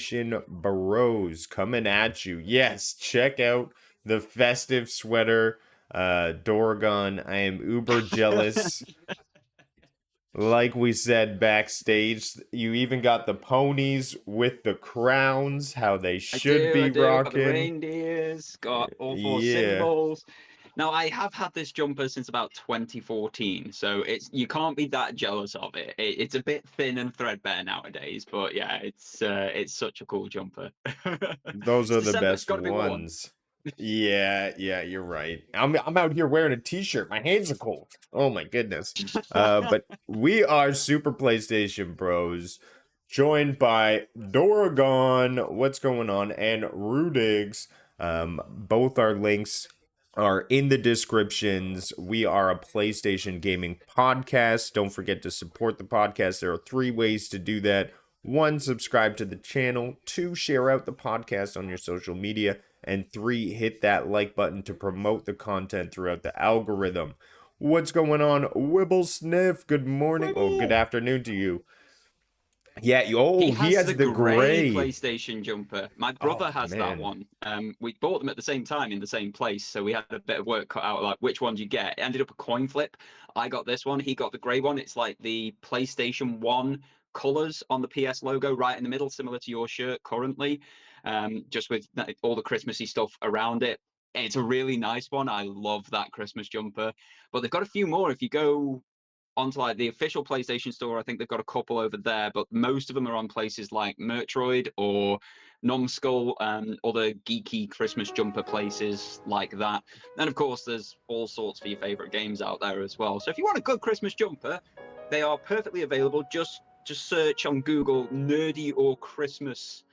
PlayStation Bros coming at you. Yes, check out the festive sweater, Dorgon. I am uber jealous. Like we said backstage, you even got the ponies with the crowns, how they should I be do. Got the rocking. reindeers, got all four Yeah. symbols. Now I have had this jumper since about 2014, so you can't be that jealous of it. It's a bit thin and threadbare nowadays, but yeah, it's such a cool jumper. Those It's are the December, it's best got to be worn. ones. Yeah, you're right. I'm out here wearing a t-shirt. My hands are cold. Oh my goodness. But we are Super PlayStation Bros, joined by Doragon, what's going on, and Rudigs. Both our links are in the descriptions. We are a PlayStation gaming podcast. Don't forget to support the podcast. There are 3 ways to do that. 1, subscribe to the channel. 2, share out the podcast on your social media. And 3, hit that like button to promote the content throughout the algorithm. What's going on, Wibble Sniff? Good morning. Oh, good afternoon to you. Yeah, He he has has the the grey gray. PlayStation jumper. My Oh, brother has that man. one. We bought them at the same time in the same place, so we had a bit of work cut out, like which one do you get? It ended up a coin flip. I got this one. He got the grey one. It's like the PlayStation 1 colors on the PS logo right in the middle, similar to your shirt currently, just with all the Christmassy stuff around it. It's a really nice one. I love that Christmas jumper. But they've got a few more. If you go onto like the official PlayStation Store, I think they've got a couple over there, but most of them are on places like Mertroid or Numskull and other geeky Christmas jumper places like that. And of course, there's all sorts for your favorite games out there as well. So if you want a good Christmas jumper, they are perfectly available. Just search on Google "nerdy or Christmas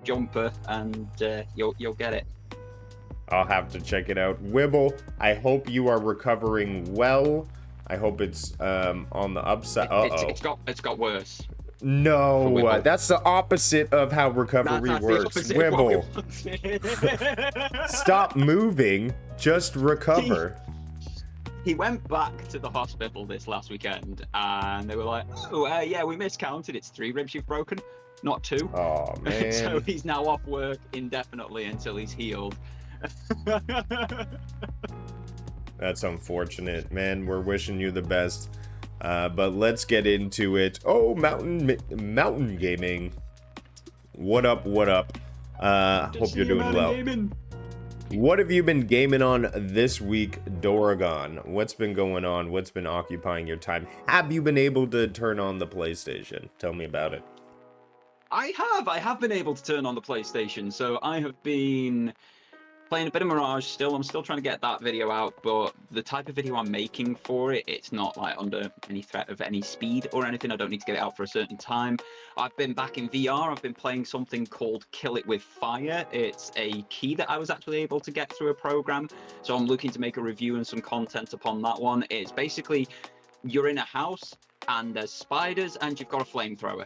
jumper" and you'll get it. I'll have to check it out. Wibble, I hope you are recovering well. I hope it's on the upside. It's got worse. No, that's the opposite of how recovery works. Wibble, stop moving, just recover. He went back to the hospital this last weekend, and they were like, "Oh, yeah, we miscounted. It's 3 ribs you've broken, not 2." Oh man. So he's now off work indefinitely until he's healed. That's unfortunate, man. We're wishing you the best. But let's get into it. Oh, mountain gaming. What up? Hope you're doing well. What have you been gaming on this week, Doragon? What's been going on? What's been occupying your time? Have you been able to turn on the PlayStation? Tell me about it. I have been able to turn on the PlayStation, so I have been playing a bit of Mirage still. I'm still trying to get that video out, but the type of video I'm making for it, it's not like under any threat of any speed or anything. I don't need to get it out for a certain time. I've been back in VR. I've been playing something called Kill It With Fire. It's a key that I was actually able to get through a program. So I'm looking to make a review and some content upon that one. It's basically you're in a house and there's spiders and you've got a flamethrower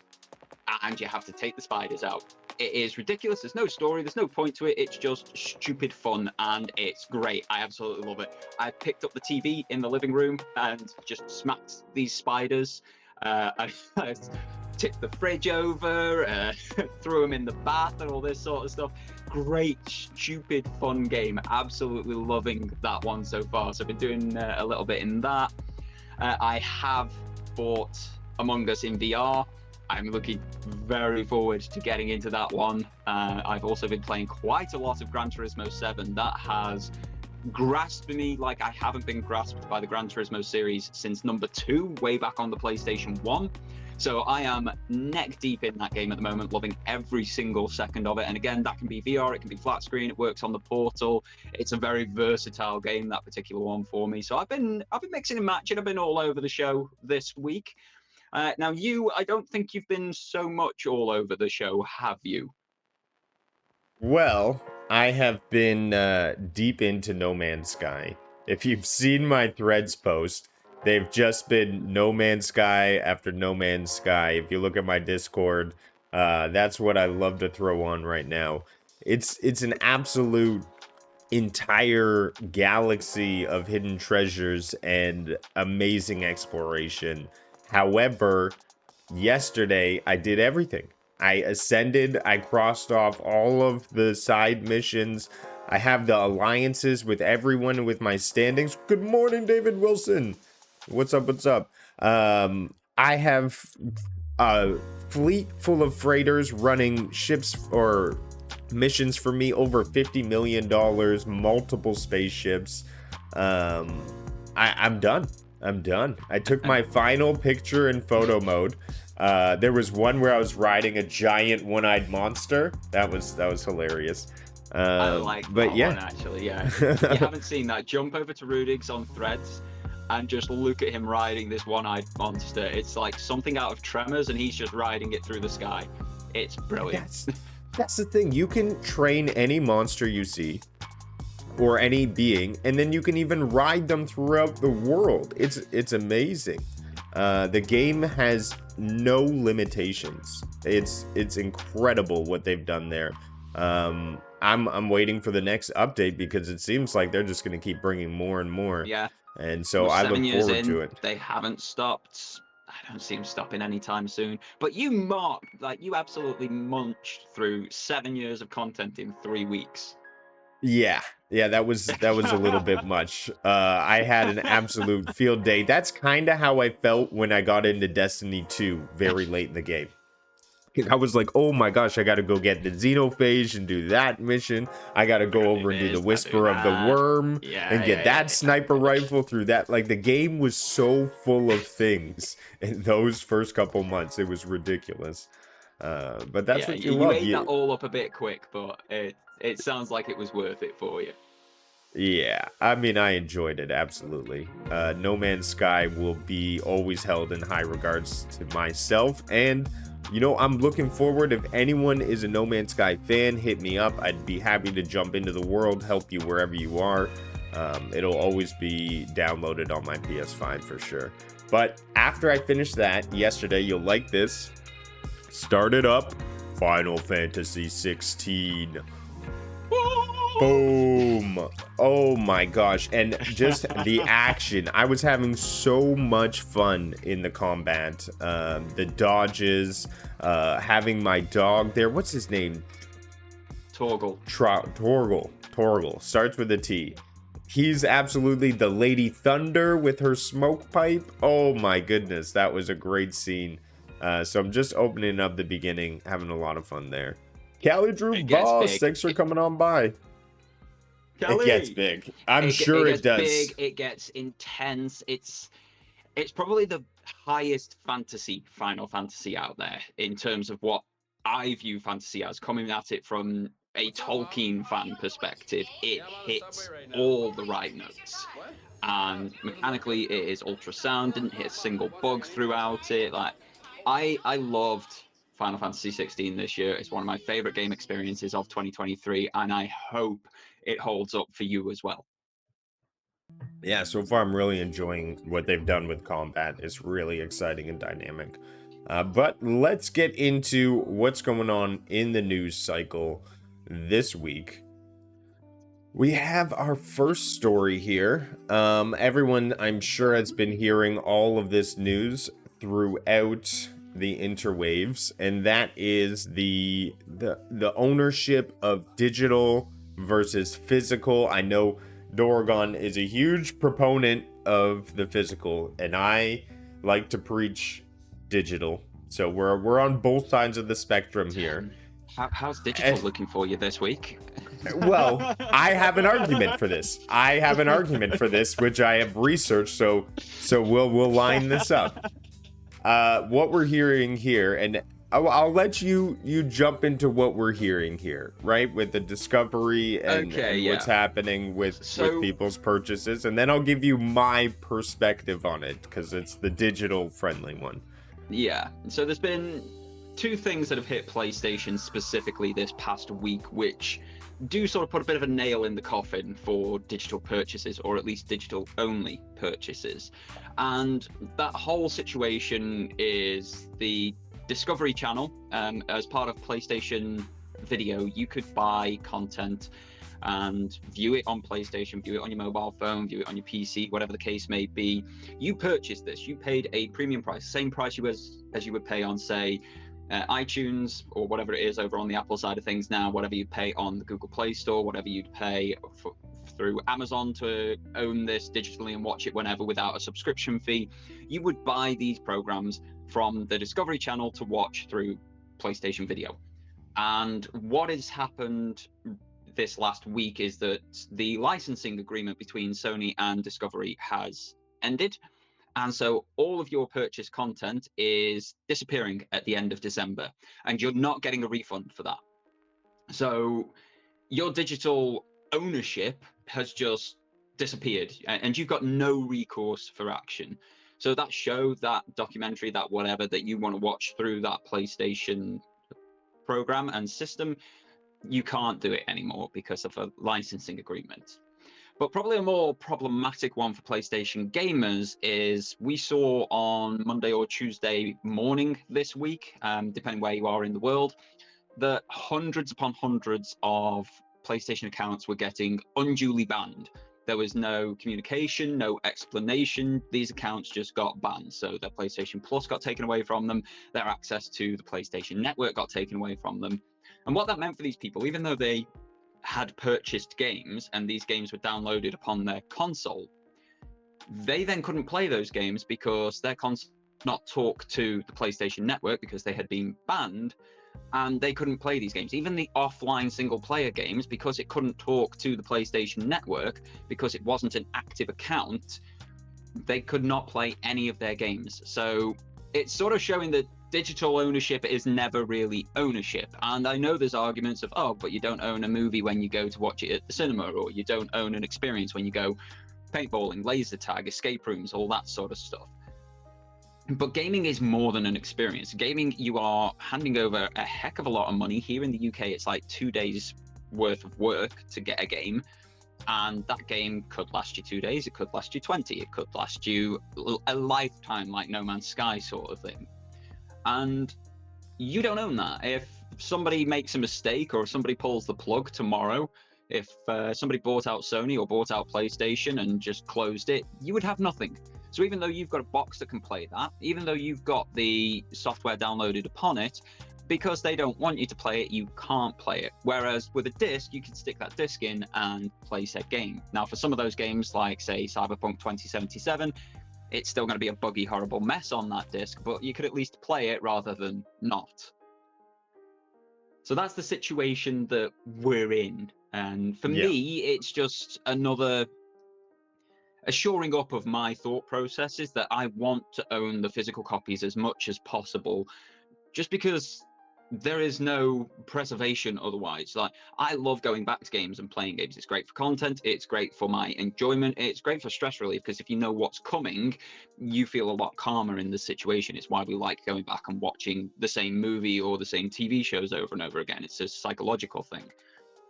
and you have to take the spiders out. It is ridiculous. There's no story. There's no point to it. It's just stupid fun, and it's great. I absolutely love it. I picked up the TV in the living room and just smacked these spiders. I tipped the fridge over, threw them in the bath, and all this sort of stuff. Great, stupid, fun game. Absolutely loving that one so far. So I've been doing a little bit in that. I have bought Among Us in VR. I'm looking very forward to getting into that one. I've also been playing quite a lot of Gran Turismo 7. That has grasped me like I haven't been grasped by the Gran Turismo series since number 2, way back on the PlayStation 1. So I am neck deep in that game at the moment, loving every single second of it. And again, that can be VR, it can be flat screen, it works on the Portal. It's a very versatile game, that particular one for me. So I've been mixing and matching. I've been all over the show this week. Now, I don't think you've been so much all over the show, have you? Well, I have been deep into No Man's Sky. If you've seen my threads post, they've just been No Man's Sky after No Man's Sky. If you look at my Discord, that's what I love to throw on right now. It's an absolute entire galaxy of hidden treasures and amazing exploration. However, yesterday I did everything. I ascended. I crossed off all of the side missions. I have the alliances with everyone with my standings. Good morning, David Wilson. What's up? What's up? I have a fleet full of freighters running ships or missions for me, over $50 million, multiple spaceships. I'm done. I'm done. I took my final picture in photo mode. There was one where I was riding a giant one-eyed monster. That was hilarious. I like but that yeah. one, actually, yeah. If you haven't seen that, jump over to Rudig's on Threads and just look at him riding this one-eyed monster. It's like something out of Tremors, and he's just riding it through the sky. It's brilliant. That's the thing. You can train any monster you see, or any being, and then you can even ride them throughout the world. It's amazing. The game has no limitations. It's incredible what they've done there. I'm waiting for the next update because it seems like they're just going to keep bringing more and more. Yeah. And so Well, I 7 look years forward in, to it. they haven't stopped. I don't see them stopping anytime soon. But you absolutely munched through 7 years of content in 3 weeks. Yeah, that was a little bit much. I had an absolute field day. That's kind of how I felt when I got into Destiny 2 very late in the game. I was like, oh my gosh, I gotta go get the Xenophage and do that mission. I gotta go over and do the Whisper of the Worm and get that sniper rifle through that. Like, the game was so full of things in those first couple months. It was ridiculous. But that's what you love. You ate that all up a bit quick, but it sounds like it was worth it for you. Yeah, I mean, I enjoyed it, absolutely. No Man's Sky will be always held in high regards to myself, and you know, I'm looking forward. If anyone is a No Man's Sky fan, hit me up. I'd be happy to jump into the world, help you wherever you are. It'll always be downloaded on my PS5 for sure. But after I finished that yesterday, you'll like this. Started up Final Fantasy 16. Boom. Oh my gosh. And just the action. I was having so much fun in the combat. The dodges, having my dog there. What's his name? Torgal. Torgal. Starts with a T. He's absolutely the Lady Thunder with her smoke pipe. Oh my goodness. That was a great scene. So I'm just opening up the beginning, having a lot of fun there. Callie Drew Boss, thanks for coming on by. Kelly, it gets big. I'm sure it does. Big, it gets intense. It's probably the highest Final Fantasy out there in terms of what I view fantasy as. Coming at it from a Tolkien fan perspective, it hits all the right notes. And mechanically, it is ultrasound. Didn't hit a single bug throughout it. Like, I loved Final Fantasy 16 this year. It's one of my favorite game experiences of 2023, and I hope it holds up for you as well. Yeah, so far I'm really enjoying what they've done with combat. It's really exciting and dynamic. But let's get into what's going on in the news cycle this week. We have our first story here. Everyone, I'm sure, has been hearing all of this news throughout the interwaves, and that is the ownership of digital versus physical. I know Dorgon is a huge proponent of the physical, and I like to preach digital. So we're on both sides of the spectrum here. How's digital looking for you this week? Well, I have an argument for this. Which I have researched. So we'll line this up. What we're hearing here, and I'll let you jump into what we're hearing here, right? With the discovery and what's happening with people's purchases. And then I'll give you my perspective on it, because it's the digital friendly one. Yeah. So there's been two things that have hit PlayStation specifically this past week, which do sort of put a bit of a nail in the coffin for digital purchases, or at least digital only purchases. And that whole situation is the Discovery channel. As part of PlayStation Video, you could buy content and view it on PlayStation, view it on your mobile phone, view it on your PC, whatever the case may be. You purchased this, you paid a premium price, same price as you would pay on, say, iTunes or whatever it is over on the Apple side of things now, whatever you pay on the Google Play Store, whatever you'd pay through Amazon to own this digitally and watch it whenever without a subscription fee, you would buy these programs from the Discovery Channel to watch through PlayStation Video. And what has happened this last week is that the licensing agreement between Sony and Discovery has ended. And so all of your purchase content is disappearing at the end of December, and you're not getting a refund for that. So your digital ownership has just disappeared, and you've got no recourse for action. So that show, that documentary, that whatever that you want to watch through that PlayStation program and system, you can't do it anymore because of a licensing agreement. But probably a more problematic one for PlayStation gamers is we saw on Monday or Tuesday morning this week, depending where you are in the world, that hundreds upon hundreds of PlayStation accounts were getting unduly banned. There was no communication, no explanation. These accounts just got banned. So their PlayStation Plus got taken away from them. Their access to the PlayStation Network got taken away from them. And what that meant for these people, even though they had purchased games and these games were downloaded upon their console, they then couldn't play those games because their console could not talk to the PlayStation Network because they had been banned, and they couldn't play these games. Even the offline single player games, because it couldn't talk to the PlayStation Network because it wasn't an active account, they could not play any of their games. So it's sort of showing that digital ownership is never really ownership. And I know there's arguments of, oh, but you don't own a movie when you go to watch it at the cinema, or you don't own an experience when you go paintballing, laser tag, escape rooms, all that sort of stuff. But gaming is more than an experience. Gaming, you are handing over a heck of a lot of money. Here in the UK, it's like 2 days worth of work to get a game. And that game could last you 2 days, it could last you 20, it could last you a lifetime, like No Man's Sky sort of thing. And you don't own that. If somebody makes a mistake or somebody pulls the plug tomorrow, if somebody bought out Sony or bought out PlayStation and just closed it, you would have nothing. So even though you've got a box that can play that, even though you've got the software downloaded upon it, because they don't want you to play it, you can't play it. Whereas with a disc, you can stick that disc in and play said game. Now, for some of those games, like, say, Cyberpunk 2077, it's still going to be a buggy, horrible mess on that disc, but you could at least play it rather than not. So that's the situation that we're in. And for me, it's just another shoring up of my thought processes that I want to own the physical copies as much as possible, just because there is no preservation otherwise. Like, I love going back to games and playing games. It's great for content, it's great for my enjoyment, it's great for stress relief, because if you know what's coming, you feel a lot calmer in the situation. It's why we like going back and watching the same movie or the same TV shows over and over again. It's a psychological thing.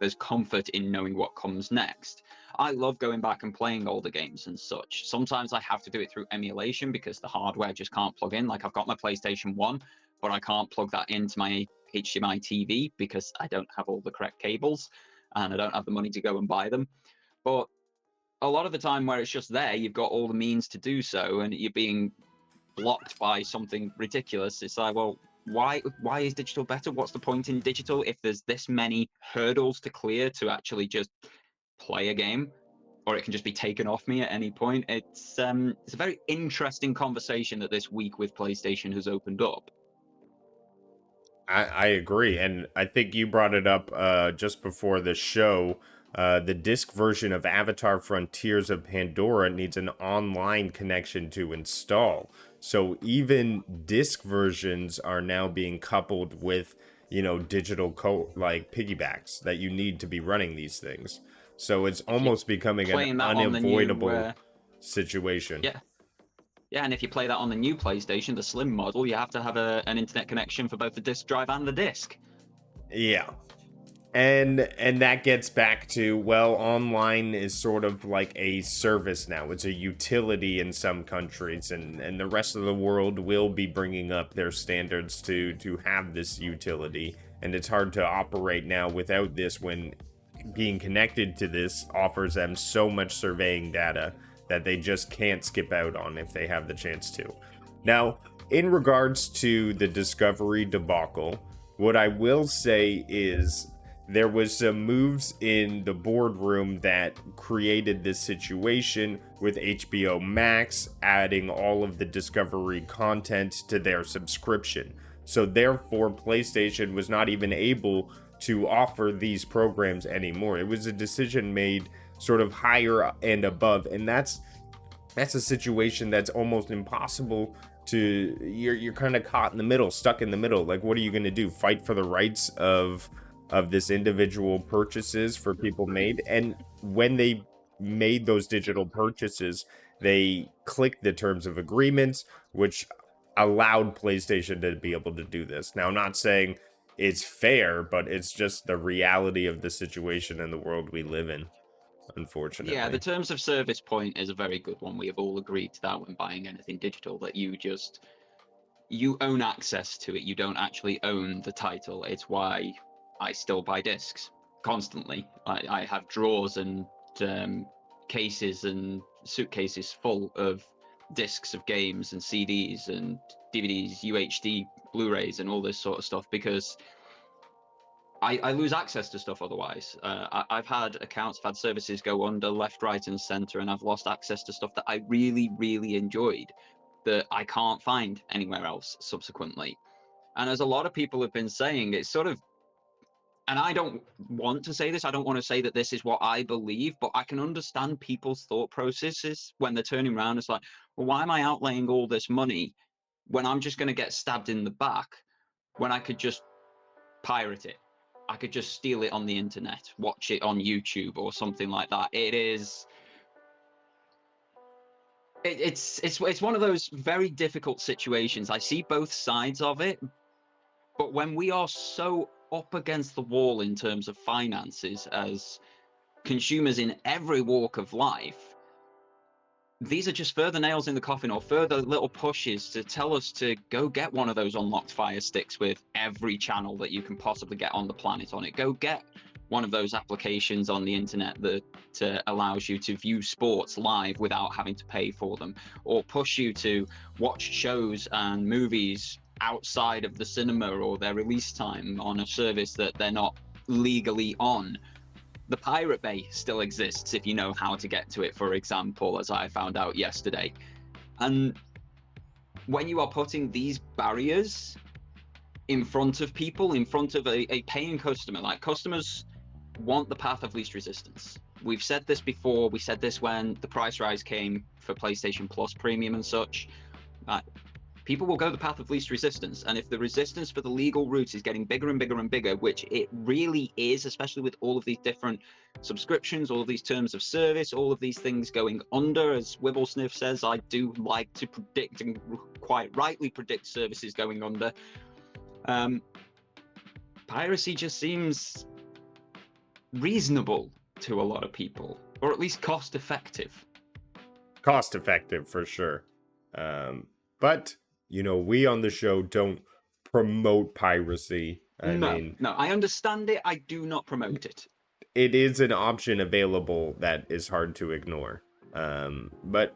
There's comfort in knowing what comes next. I love going back and playing older games and such. Sometimes I have to do it through emulation because the hardware just can't plug in. Like, I've got my PlayStation 1, but I can't plug that into my HDMI TV because I don't have all the correct cables and I don't have the money to go and buy them. But a lot of the time where it's just there, you've got all the means to do so, and you're being blocked by something ridiculous. It's like, well, why is digital better? What's the point in digital if there's this many hurdles to clear to actually just play a game, or it can just be taken off me at any point? It's a very interesting conversation that this week with PlayStation has opened up. I agree, and I think you brought it up just before the show. The disc version of Avatar Frontiers of Pandora needs an online connection to install. So even disc versions are now being coupled with, digital like piggybacks that you need to be running these things. So it's almost becoming an unavoidable situation. Yeah. Yeah, and if you play that on the new PlayStation, the Slim model, you have to have an internet connection for both the disc drive and the disc. Yeah. And that gets back to, well, online is sort of like a service now. It's a utility in some countries, and the rest of the world will be bringing up their standards to have this utility. And it's hard to operate now without this, when being connected to this offers them so much surveying data that they just can't skip out on if they have the chance to. Now, in regards to the Discovery debacle, what I will say is there was some moves in the boardroom that created this situation with HBO Max adding all of the Discovery content to their subscription. So therefore, PlayStation was not even able to offer these programs anymore. It was a decision made sort of higher and above, and that's a situation that's almost impossible to. You're kind of caught in the middle, stuck in the middle. Like, what are you going to do? Fight for the rights of this individual purchases for people made? And when they made those digital purchases, they clicked the terms of agreements, which allowed PlayStation to be able to do this. Now, I'm not saying it's fair, but it's just the reality of the situation and the world we live in, unfortunately. Yeah, the terms of service point is a very good one. We have all agreed to that when buying anything digital, that you own access to it. You don't actually own the title. It's why I still buy discs constantly. I have drawers and cases and suitcases full of discs of games and CDs and DVDs, UHD, Blu-rays, and all this sort of stuff, because I lose access to stuff otherwise. I've had accounts, I've had services go under left, right, and center, and I've lost access to stuff that I really, really enjoyed that I can't find anywhere else subsequently. And as a lot of people have been saying, it's sort of, and I don't want to say this, I don't want to say that this is what I believe, but I can understand people's thought processes when they're turning around. It's like, well, why am I outlaying all this money when I'm just going to get stabbed in the back when I could just pirate it? I could just steal it on the internet, watch it on YouTube or something like that. It's one of those very difficult situations. I see both sides of it, but when we are so up against the wall in terms of finances as consumers in every walk of life, these are just further nails in the coffin, or further little pushes to tell us to go get one of those unlocked Fire Sticks with every channel that you can possibly get on the planet on it. Go get one of those applications on the internet that allows you to view sports live without having to pay for them, or push you to watch shows and movies outside of the cinema or their release time on a service that they're not legally on. The Pirate Bay still exists if you know how to get to it, for example, as I found out yesterday. And when you are putting these barriers in front of people, in front of a paying customer, like, customers want the path of least resistance. We've said this before. We said this when the price rise came for PlayStation Plus Premium and such. People will go the path of least resistance. And if the resistance for the legal route is getting bigger and bigger and bigger, which it really is, especially with all of these different subscriptions, all of these terms of service, all of these things going under, as Wibblesniff says, I do like to predict, and quite rightly predict, services going under. Piracy just seems reasonable to a lot of people, or at least cost effective. Cost effective for sure. But you know, we on the show don't promote piracy. No, I understand it. I do not promote it. It is an option available that is hard to ignore. But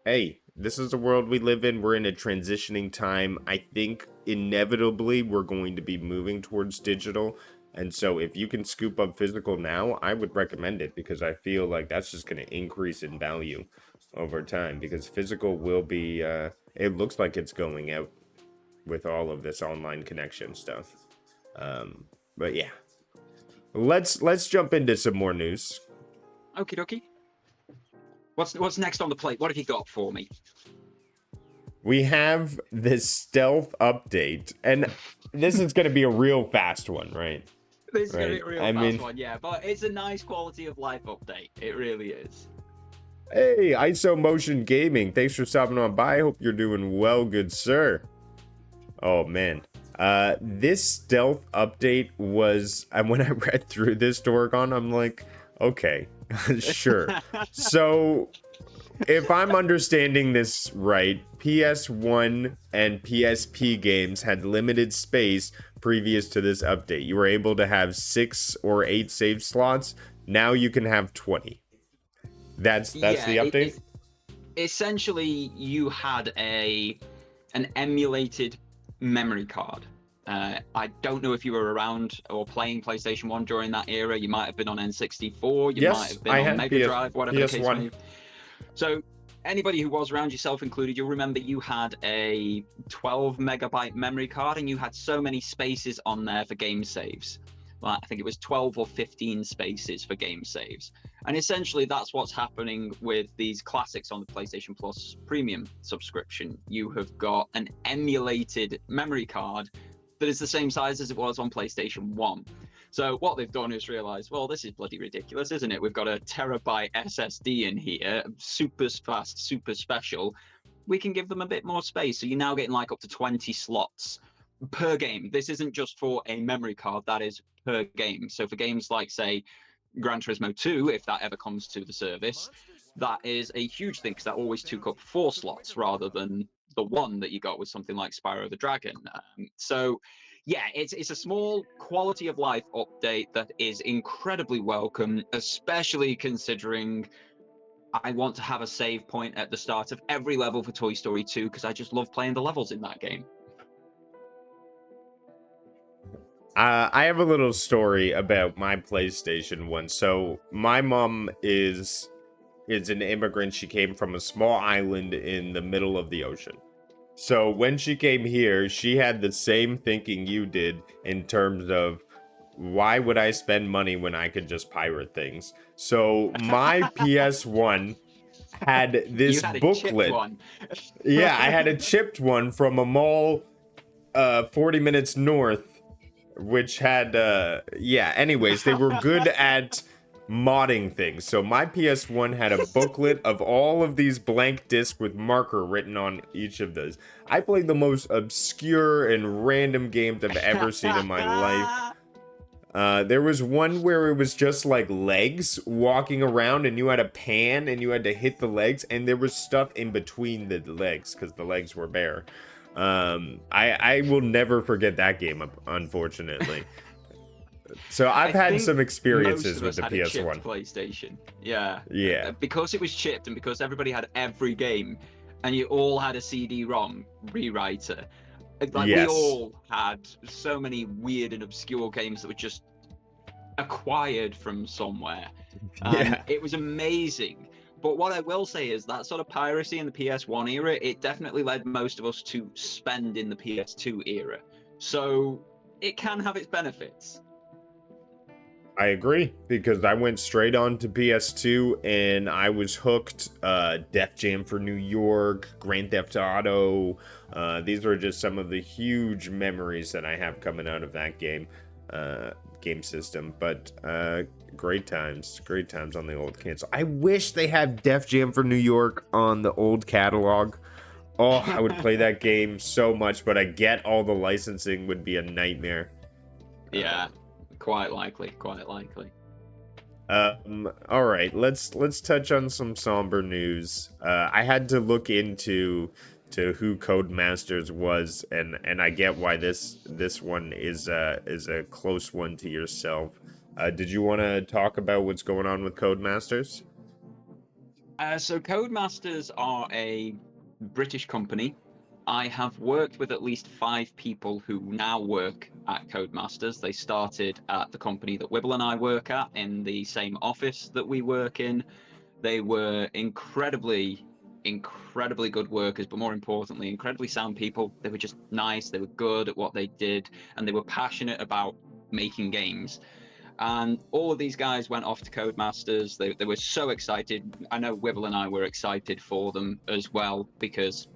hey, this is the world we live in. We're in a transitioning time. I think inevitably we're going to be moving towards digital. And so if you can scoop up physical now, I would recommend it, because I feel like that's just going to increase in value over time, because physical will be, it looks like it's going out with all of this online connection stuff. But yeah, let's jump into some more news. Okie dokie. What's next on the plate? What have you got for me? We have this stealth update, and this is going to be a real fast one, right? This is going to be a real fast one, yeah. But it's a nice quality of life update. It really is. Hey, ISO Motion Gaming, thanks for stopping on by. Hope you're doing well, good sir. Oh, man. This stealth update was, and when I read through this, Dorgon, I'm like, okay, sure. So, if I'm understanding this right, PS1 and PSP games had limited space previous to this update. You were able to have 6 or 8 save slots. Now you can have 20. That's the update? Essentially, you had a an emulated memory card. I don't know if you were around or playing PlayStation 1 during that era. You might have been on N64, you might Yes, have been I on had Mega Drive, whatever the case may PS1. be. So anybody who was around, yourself included, you'll remember you had a 12 megabyte memory card and you had so many spaces on there for game saves. Like, I think it was 12 or 15 spaces for game saves. And essentially that's what's happening with these classics on the PlayStation Plus Premium subscription. You have got an emulated memory card that is the same size as it was on PlayStation 1. So what they've done is realized, well, this is bloody ridiculous, isn't it? We've got a terabyte SSD in here, super fast, super special. We can give them a bit more space. So you're now getting like up to 20 slots per game. This isn't just for a memory card, that is per game. So for games like, say, Gran Turismo 2, if that ever comes to the service, that is a huge thing because that always took up 4 slots rather than the one that you got with something like Spyro the Dragon. So yeah, it's a small quality of life update that is incredibly welcome, especially considering I want to have a save point at the start of every level for Toy Story 2 because I just love playing the levels in that game. I have a little story about my PlayStation 1. So my mom is an immigrant. She came from a small island in the middle of the ocean. So when she came here, she had the same thinking you did in terms of why would I spend money when I could just pirate things? So my PS1 had this You had a chipped booklet. one. Yeah, I had a chipped one from a mall 40 minutes north, which had yeah, anyways, they were good at modding things. So my PS1 had a booklet of all of these blank discs with marker written on each of those. I played the most obscure and random games I've ever seen in my life. There was one where it was just like legs walking around and you had a pan and you had to hit the legs and there was stuff in between the legs because the legs were bare. I will never forget that game, unfortunately. So I've had some experiences with the PS1. PlayStation. Yeah. Yeah. Because it was chipped and because everybody had every game and you all had a CD-ROM rewriter. Like, Yes. we all had so many weird and obscure games that were just acquired from somewhere. Yeah. It was amazing. But what I will say is that sort of piracy in the PS1 era, it definitely led most of us to spend in the PS2 era. So it can have its benefits. I agree, because I went straight on to PS2 and I was hooked. Def Jam for New York, Grand Theft Auto. These are just some of the huge memories that I have coming out of that game system. But great times on the old console. I wish they had Def Jam for New York on the old catalog. Oh, I would play that game so much, but I get all the licensing would be a nightmare. Yeah. Quite likely. All right, let's touch on some somber news. I had to look into who Codemasters was, and I get why this one is a close one to yourself. Did you want to talk about what's going on with Codemasters? So Codemasters are a British company. I have worked with at least 5 people who now work at Codemasters. They started at the company that Wibble and I work at in the same office that we work in. They were incredibly good workers, but more importantly, incredibly sound people. They were just nice, they were good at what they did, and they were passionate about making games. And all of these guys went off to Codemasters. They were so excited. I know Wibble and I were excited for them as well because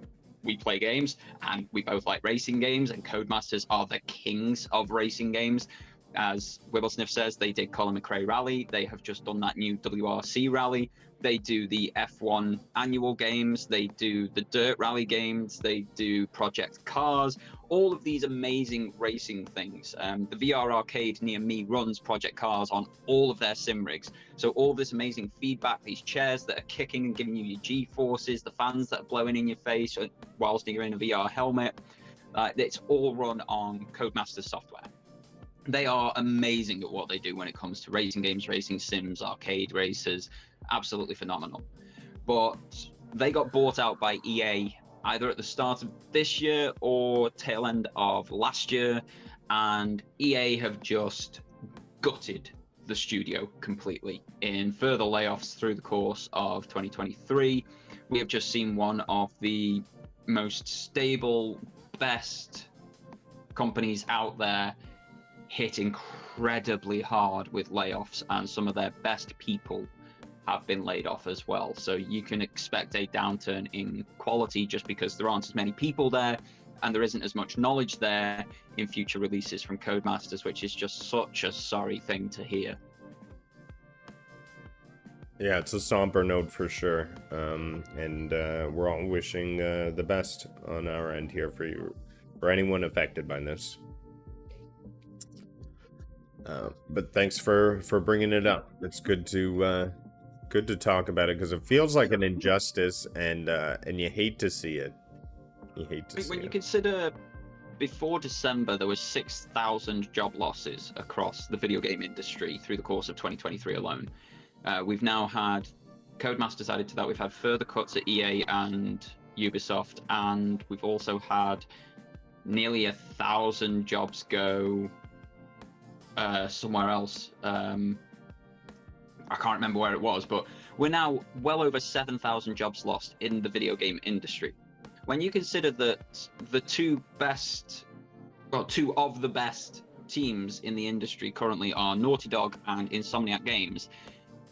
we play games and we both like racing games, and Codemasters are the kings of racing games. As Wibblesniff says, they did Colin McRae Rally. They have just done that new WRC Rally. They do the F1 annual games. They do the Dirt Rally games. They do Project Cars. All of these amazing racing things. The VR arcade near me runs Project Cars on all of their sim rigs. So all this amazing feedback, these chairs that are kicking and giving you your G-forces, the fans that are blowing in your face whilst you're in a VR helmet. It's all run on Codemasters software. They are amazing at what they do when it comes to racing games, racing sims, arcade races. Absolutely phenomenal. But they got bought out by EA either at the start of this year or tail end of last year, and EA have just gutted the studio completely in further layoffs through the course of 2023. We have just seen one of the most stable, best companies out there hit incredibly hard with layoffs, and some of their best people have been laid off as well. So you can expect a downturn in quality just because there aren't as many people there and there isn't as much knowledge there in future releases from Codemasters, which is just such a sorry thing to hear. Yeah, it's a somber note for sure. And we're all wishing the best on our end here for you, for anyone affected by this. But thanks for bringing it up. It's good to talk about it because it feels like an injustice, and you hate to see it. You hate to see When it. you consider before December, there was 6,000 job losses across the video game industry through the course of 2023 alone. We've now had Codemasters added to that. We've had further cuts at EA and Ubisoft, and we've also had nearly 1,000 jobs go somewhere else. I can't remember where it was, but we're now well over 7,000 jobs lost in the video game industry. When you consider that the two of the best teams in the industry currently are Naughty Dog and Insomniac Games,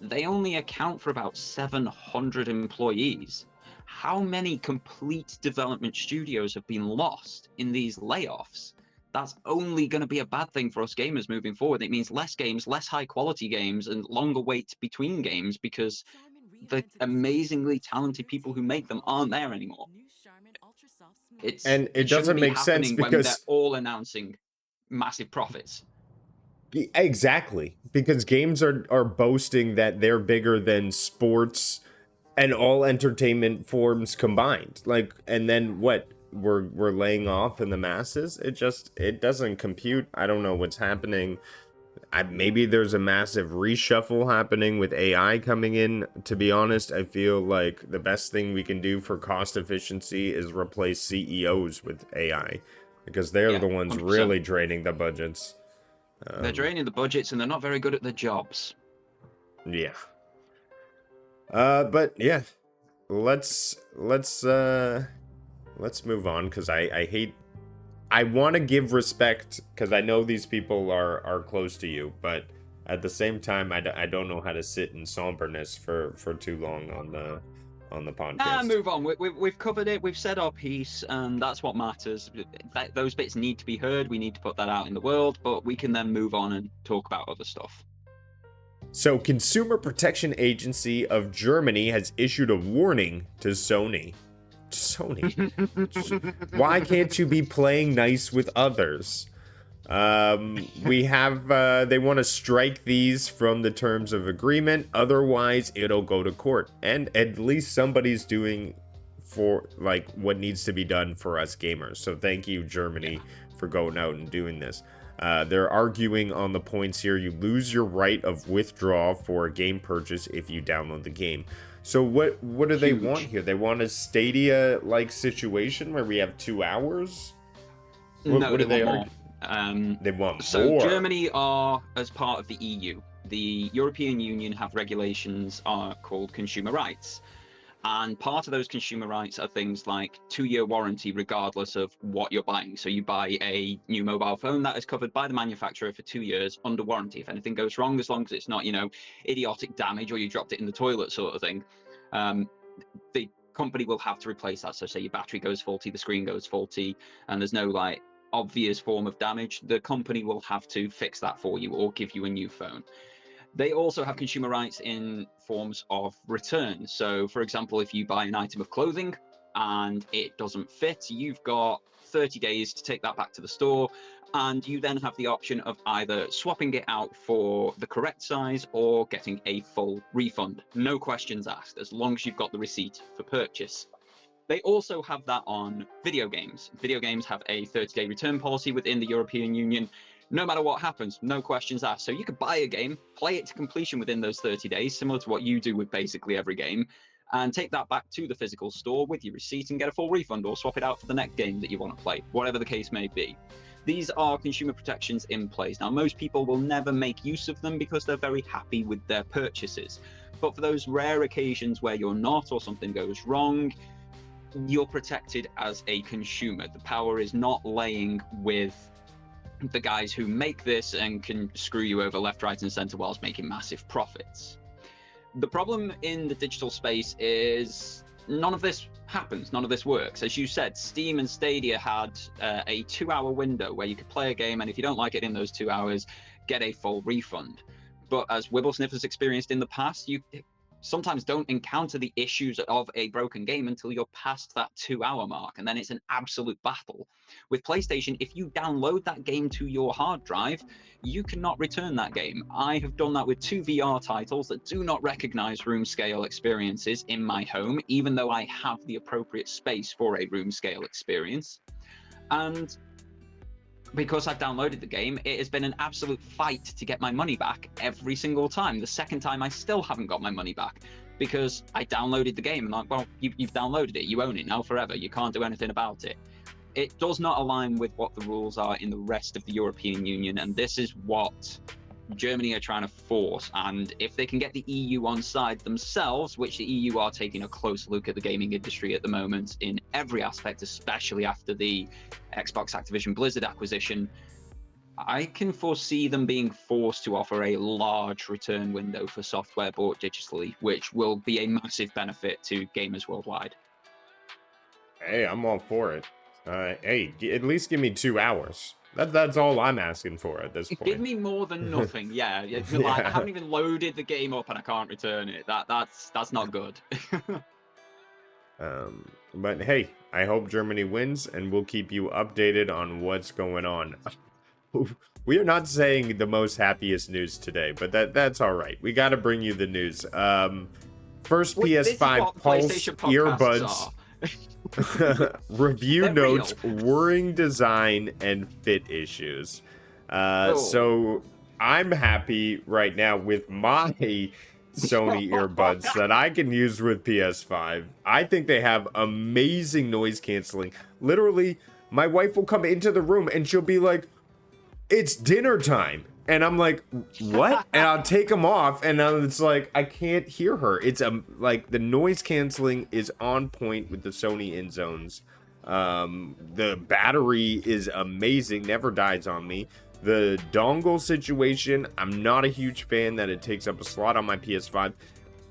they only account for about 700 employees. How many complete development studios have been lost in these layoffs? That's only going to be a bad thing for us gamers moving forward. It means less games, less high quality games, and longer waits between games because the amazingly talented people who make them aren't there anymore. It doesn't shouldn't be make sense happening when they're because all announcing massive profits. exactly, because games are boasting that they're bigger than sports and all entertainment forms combined. Like, and then what? We're laying off in the masses. It doesn't compute. I don't know what's happening. Maybe there's a massive reshuffle happening with AI coming in. To be honest, I feel like the best thing we can do for cost efficiency is replace CEOs with AI, because they're the ones 100%. really draining the budgets. They're draining the budgets and they're not very good at their jobs. Yeah. But yeah, let's move on, because I want to give respect, because I know these people are close to you, but at the same time, I don't know how to sit in somberness for too long on the podcast. Move on. We've covered it. We've said our piece, and that's what matters. Those bits need to be heard. We need to put that out in the world, but we can then move on and talk about other stuff. So, Consumer Protection Agency of Germany has issued a warning to Sony. Why can't you be playing nice with others? We have, they want to strike these from the terms of agreement, otherwise it'll go to court. And at least somebody's doing for, like, what needs to be done for us gamers. So thank you, Germany, for going out and doing this. They're arguing on the points here. You lose your right of withdrawal for a game purchase if you download the game. So what do they want here? They want a Stadia-like situation where we have 2 hours? No, what do they want more. They want more. So Germany are, as part of the EU, the European Union have regulations called consumer rights. And part of those consumer rights are things like 2-year warranty regardless of what you're buying. So you buy a new mobile phone, that is covered by the manufacturer for 2 years under warranty. If anything goes wrong, as long as it's not, idiotic damage or you dropped it in the toilet sort of thing, the company will have to replace that. So say your battery goes faulty, the screen goes faulty, and there's no obvious form of damage, the company will have to fix that for you or give you a new phone. They also have consumer rights in forms of return. So, for example, if you buy an item of clothing and it doesn't fit, you've got 30 days to take that back to the store, and you then have the option of either swapping it out for the correct size or getting a full refund. No questions asked, as long as you've got the receipt for purchase. They also have that on video games. Video games have a 30-day return policy within the European Union. No matter what happens, no questions asked. So you could buy a game, play it to completion within those 30 days, similar to what you do with basically every game, and take that back to the physical store with your receipt and get a full refund, or swap it out for the next game that you want to play, whatever the case may be. These are consumer protections in place. Now, most people will never make use of them because they're very happy with their purchases. But for those rare occasions where you're not, or something goes wrong, you're protected as a consumer. The power is not laying with the guys who make this and can screw you over left, right, and center whilst making massive profits. The problem in the digital space is none of this happens, none of this works. As you said, Steam and Stadia had a 2-hour window where you could play a game, and if you don't like it in those 2 hours, get a full refund. But as Wibblesniff experienced in the past, you sometimes don't encounter the issues of a broken game until you're past that 2-hour mark, and then it's an absolute battle. With PlayStation, if you download that game to your hard drive, you cannot return that game. I have done that with 2 VR titles that do not recognize room scale experiences in my home, even though I have the appropriate space for a room scale experience. And because I've downloaded the game, it has been an absolute fight to get my money back every single time. The second time, I still haven't got my money back because I downloaded the game and like, well, you've downloaded it, you own it now forever, you can't do anything about it. It does not align with what the rules are in the rest of the European Union, and this is what Germany are trying to force. And if they can get the EU on side themselves, which the EU are taking a close look at the gaming industry at the moment in every aspect, especially after the Xbox Activision Blizzard acquisition, I can foresee them being forced to offer a large return window for software bought digitally, which will be a massive benefit to gamers worldwide. Hey, I'm all for it. Hey, at least give me 2 hours. That's all I'm asking for at this point. Give me more than nothing. Yeah. Like, I haven't even loaded the game up and I can't return it. That's not good. But hey, I hope Germany wins, and we'll keep you updated on what's going on. We are not saying the most happiest news today, but that's all right. We got to bring you the news. First PS5 Pulse earbuds. Review notes, worrying design, and fit issues. So I'm happy right now with my Sony earbuds that I can use with PS5. I think they have amazing noise canceling. Literally, my wife will come into the room and she'll be like, "It's dinner time." And I'm like, what? And I'll take them off, and it's like, I can't hear her. It's like the noise canceling is on point with the Sony InZones. The battery is amazing, never dies on me. The dongle situation, I'm not a huge fan that it takes up a slot on my PS5.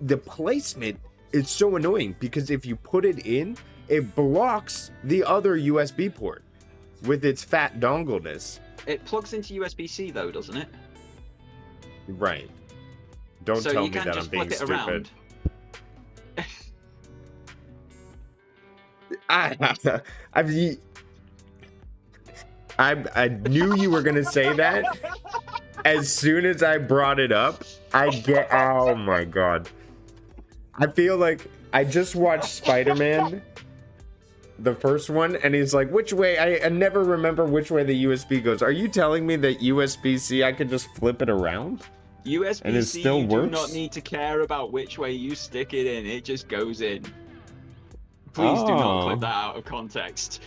The placement is so annoying because if you put it in, it blocks the other USB port with its fat dongleness. It plugs into USB-C though, doesn't it? Right. Don't tell me that I'm being stupid. I knew you were gonna say that. As soon as I brought it up, oh my god. I feel like I just watched Spider-Man, the first one, and he's like, which way? I never remember which way the USB goes. Are you telling me that USB-C, I could just flip it around? USB-C, and it still you works? do not need to care about which way you stick it in. It just goes in. Please do not clip that out of context.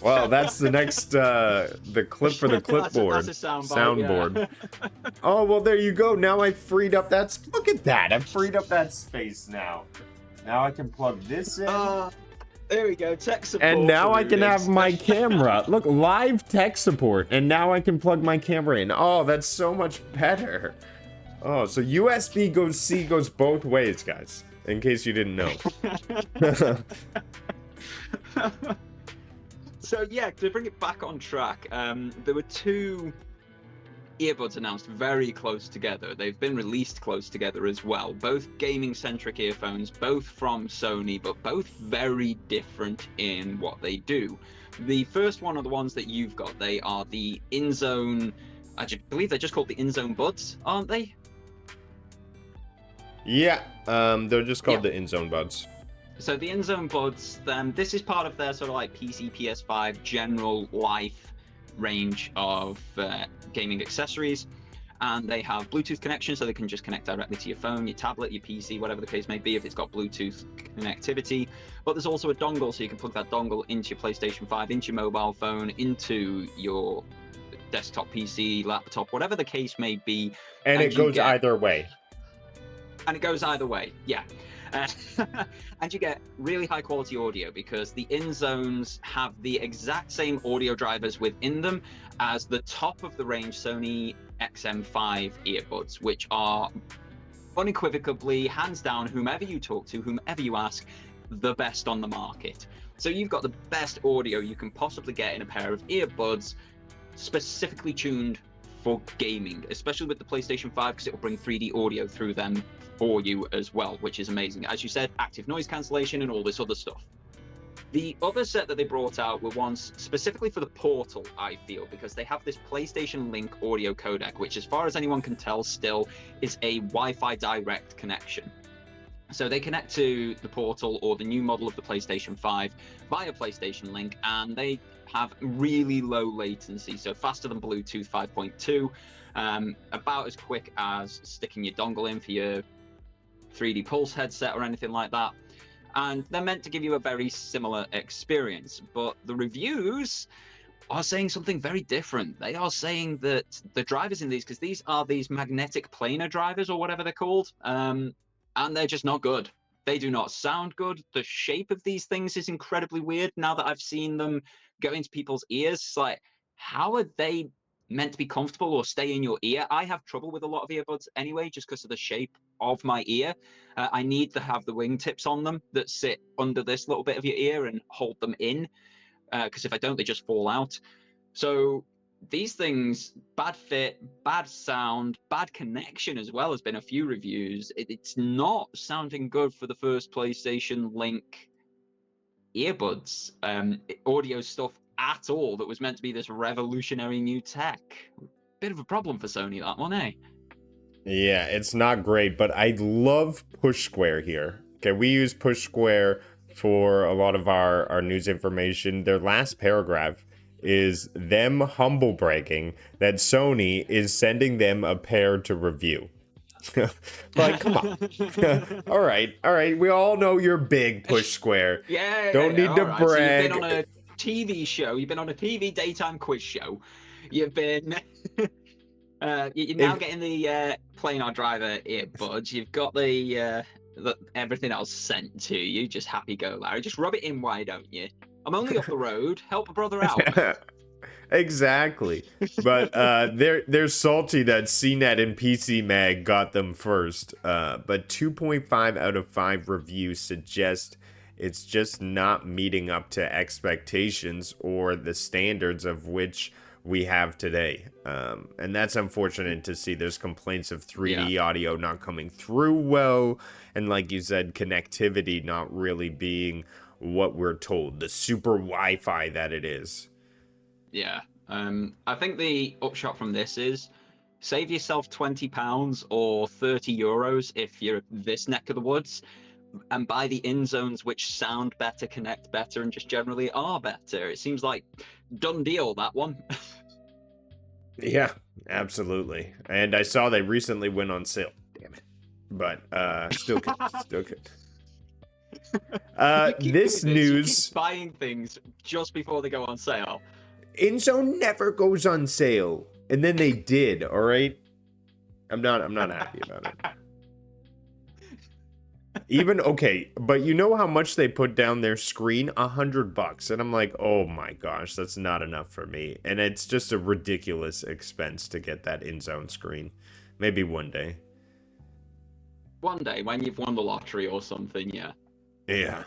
Well, that's the next, the clip for the clipboard. That's a soundboard. Yeah. Oh, well, there you go. Now I freed up that. Look at that. I've freed up that space now. Now I can plug this in. There we go, tech support. And now I can have my camera. Look, live tech support. And now I can plug my camera in. Oh, that's so much better. Oh, so USB-C goes both ways, guys. In case you didn't know. So yeah, to bring it back on track, there were 2 earbuds announced very close together. They've been released close together as well. Both gaming-centric earphones, both from Sony, but both very different in what they do. The first one are the ones that you've got. They are the InZone, I believe they're just called the InZone Buds, aren't they? Yeah, they're just called the InZone Buds. So the InZone Buds, this is part of their sort of like PC, PS5 general life range of gaming accessories. and they have Bluetooth connection, so they can just connect directly to your phone, your tablet, your PC, whatever the case may be, if it's got Bluetooth connectivity. But there's also a dongle, so you can plug that dongle into your PlayStation 5, into your mobile phone, into your desktop PC, laptop, whatever the case may be. And it goes either way. And it goes either way, yeah. And you get really high quality audio because the in-zones have the exact same audio drivers within them as the top of the range Sony XM5 earbuds, which are unequivocally, hands down, whomever you talk to, whomever you ask, the best on the market. So you've got the best audio you can possibly get in a pair of earbuds specifically tuned for gaming, especially with the PlayStation 5, because it will bring 3D audio through them for you as well, which is amazing. As you said, active noise cancellation and all this other stuff. The other set that they brought out were ones specifically for the Portal, I feel, because they have this PlayStation Link audio codec, which, as far as anyone can tell, still is a Wi-Fi direct connection. So they connect to the Portal or the new model of the PlayStation 5 via PlayStation Link, and they have really low latency, so faster than Bluetooth 5.2, about as quick as sticking your dongle in for your 3D Pulse headset or anything like that. And they're meant to give you a very similar experience, but the reviews are saying something very different. They are saying that the drivers in these, because these are these magnetic planar drivers or whatever they're called, and they're just not good. They do not sound good. The shape of these things is incredibly weird. Now that I've seen them go into people's ears, it's like, how are they meant to be comfortable or stay in your ear? I have trouble with a lot of earbuds anyway, just because of the shape of my ear. I need to have the wingtips on them that sit under this little bit of your ear and hold them in, because if I don't, they just fall out. So these things, bad fit, bad sound, bad connection as well, has been a few reviews. It's not sounding good for the first PlayStation Link earbuds, audio stuff at all, that was meant to be this revolutionary new tech. Bit of a problem for Sony, that one, eh? Yeah, it's not great, but I love Push Square here. Okay, we use Push Square for a lot of our news information. Their last paragraph is them humble bragging that Sony is sending them a pair to review. Like, come on. all right. We all know you're big, Push Square. Yeah. Don't need to right. brag. So you've been on a TV show. You've been on a TV daytime quiz show. You've been. You're now getting the planar driver earbuds. You've got the everything else sent to you. Just happy go, Larry. Just rub it in, why don't you? I'm only up the road. Help a brother out. Exactly. But they're salty that CNET and PC Mag got them first. But 2.5 out of 5 reviews suggest it's just not meeting up to expectations or the standards of which we have today. And that's unfortunate to see. There's complaints of 3D audio not coming through well, and like you said, connectivity not really being what we're told, the super Wi-Fi that it is. Yeah. I think the upshot from this is save yourself £20 or €30 if you're this neck of the woods, and buy the in zones which sound better, connect better, and just generally are better. It seems like done deal, that one. Yeah, absolutely. And I saw they recently went on sale. Damn it. But still good. Still good. This news. You keep buying things just before they go on sale. InZone never goes on sale, and then they did. All right, I'm not happy about it. Even okay, but you know how much they put down their screen? $100, and I'm like, oh my gosh, that's not enough for me. And it's just a ridiculous expense to get that InZone screen. Maybe one day. One day when you've won the lottery or something, yeah. Yeah.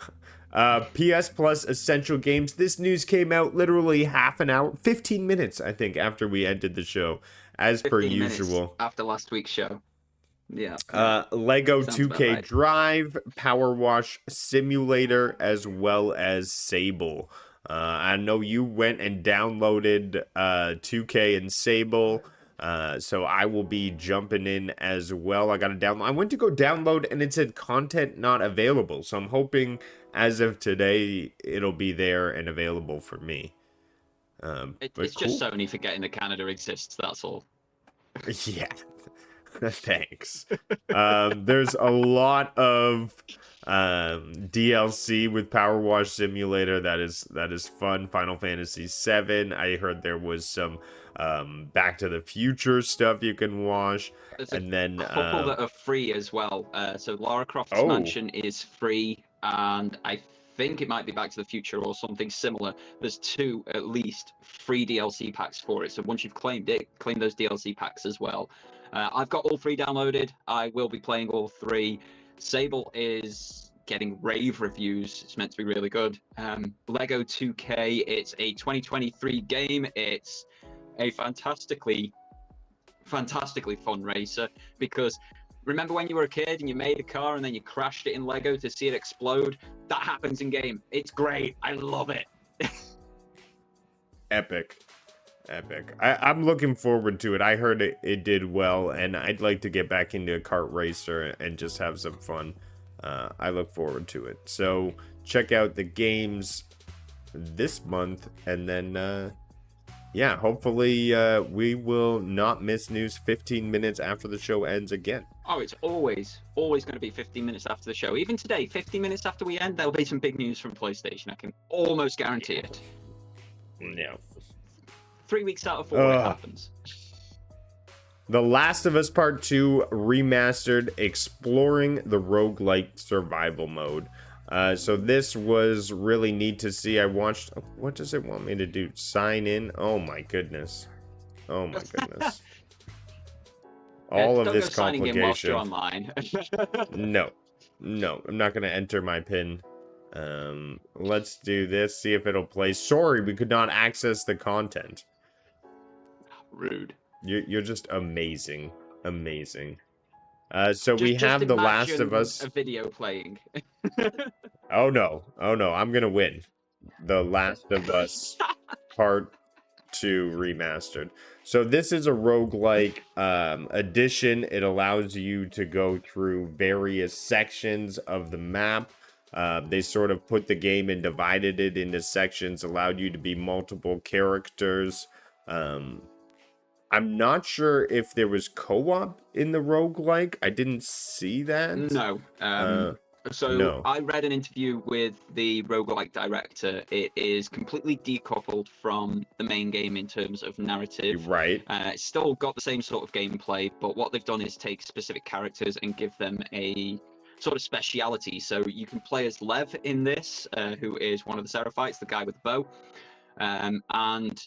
PS Plus Essential Games. This news came out literally half an hour, 15 minutes, I think, after we ended the show, as per usual. After last week's show. Yeah. Lego Sounds 2K right. Drive, Power Wash Simulator, as well as Sable. I know you went and downloaded 2K and Sable. So I will be jumping in as well. I got to download. I went to go download and it said content not available. So I'm hoping as of today it'll be there and available for me. It's cool. Just Sony forgetting that Canada exists. That's all. Yeah. Thanks. There's a lot of DLC with Power Wash Simulator that is fun. Final Fantasy VII. I heard there was some Back to the Future stuff you can wash, There's a and then couple that are free as well. So Lara Croft's oh, Mansion is free, and I think it might be Back to the Future or something similar. There's 2 at least free DLC packs for it. So once you've claimed it, claim those DLC packs as well. I've got all 3 downloaded. I will be playing all 3. Sable is getting rave reviews. It's meant to be really good. Lego 2K, it's a 2023 game. It's a fantastically fun racer, because remember when you were a kid and you made a car and then you crashed it in Lego to see it explode? That happens in game. It's great. I love it. epic. I'm looking forward to it. I heard it did well, and I'd like to get back into a kart racer and just have some fun. I look forward to it. So check out the games this month, and then yeah, hopefully we will not miss news 15 minutes after the show ends again. Oh, it's always going to be 15 minutes after the show. Even today, 15 minutes after we end, there'll be some big news from PlayStation. I can almost guarantee it. Yeah. 3 weeks out of 4 it happens. The Last of Us Part 2 remastered, exploring the roguelike survival mode. So this was really neat to see. I watched. What does it want me to do? Sign in? Oh my goodness. Oh my goodness. All of this complication. Don't go signing in whilst you're No, online. I'm not gonna enter my PIN. Let's do this. See if it'll play. Sorry, we could not access the content. Rude. You're just amazing. So we have The Last of Us. A video playing. Oh no, I'm gonna win. The Last of Us Part 2 remastered. So this is a roguelike edition. It allows you to go through various sections of the map. They sort of put the game and divided it into sections, allowed you to be multiple characters. I'm not sure if there was co-op in the roguelike. I didn't see that. No. No. I read an interview with the roguelike director. It is completely decoupled from the main game in terms of narrative. Right. It's still got the same sort of gameplay, but what they've done is take specific characters and give them a sort of speciality. So you can play as Lev in this, who is one of the Seraphites, the guy with the bow. And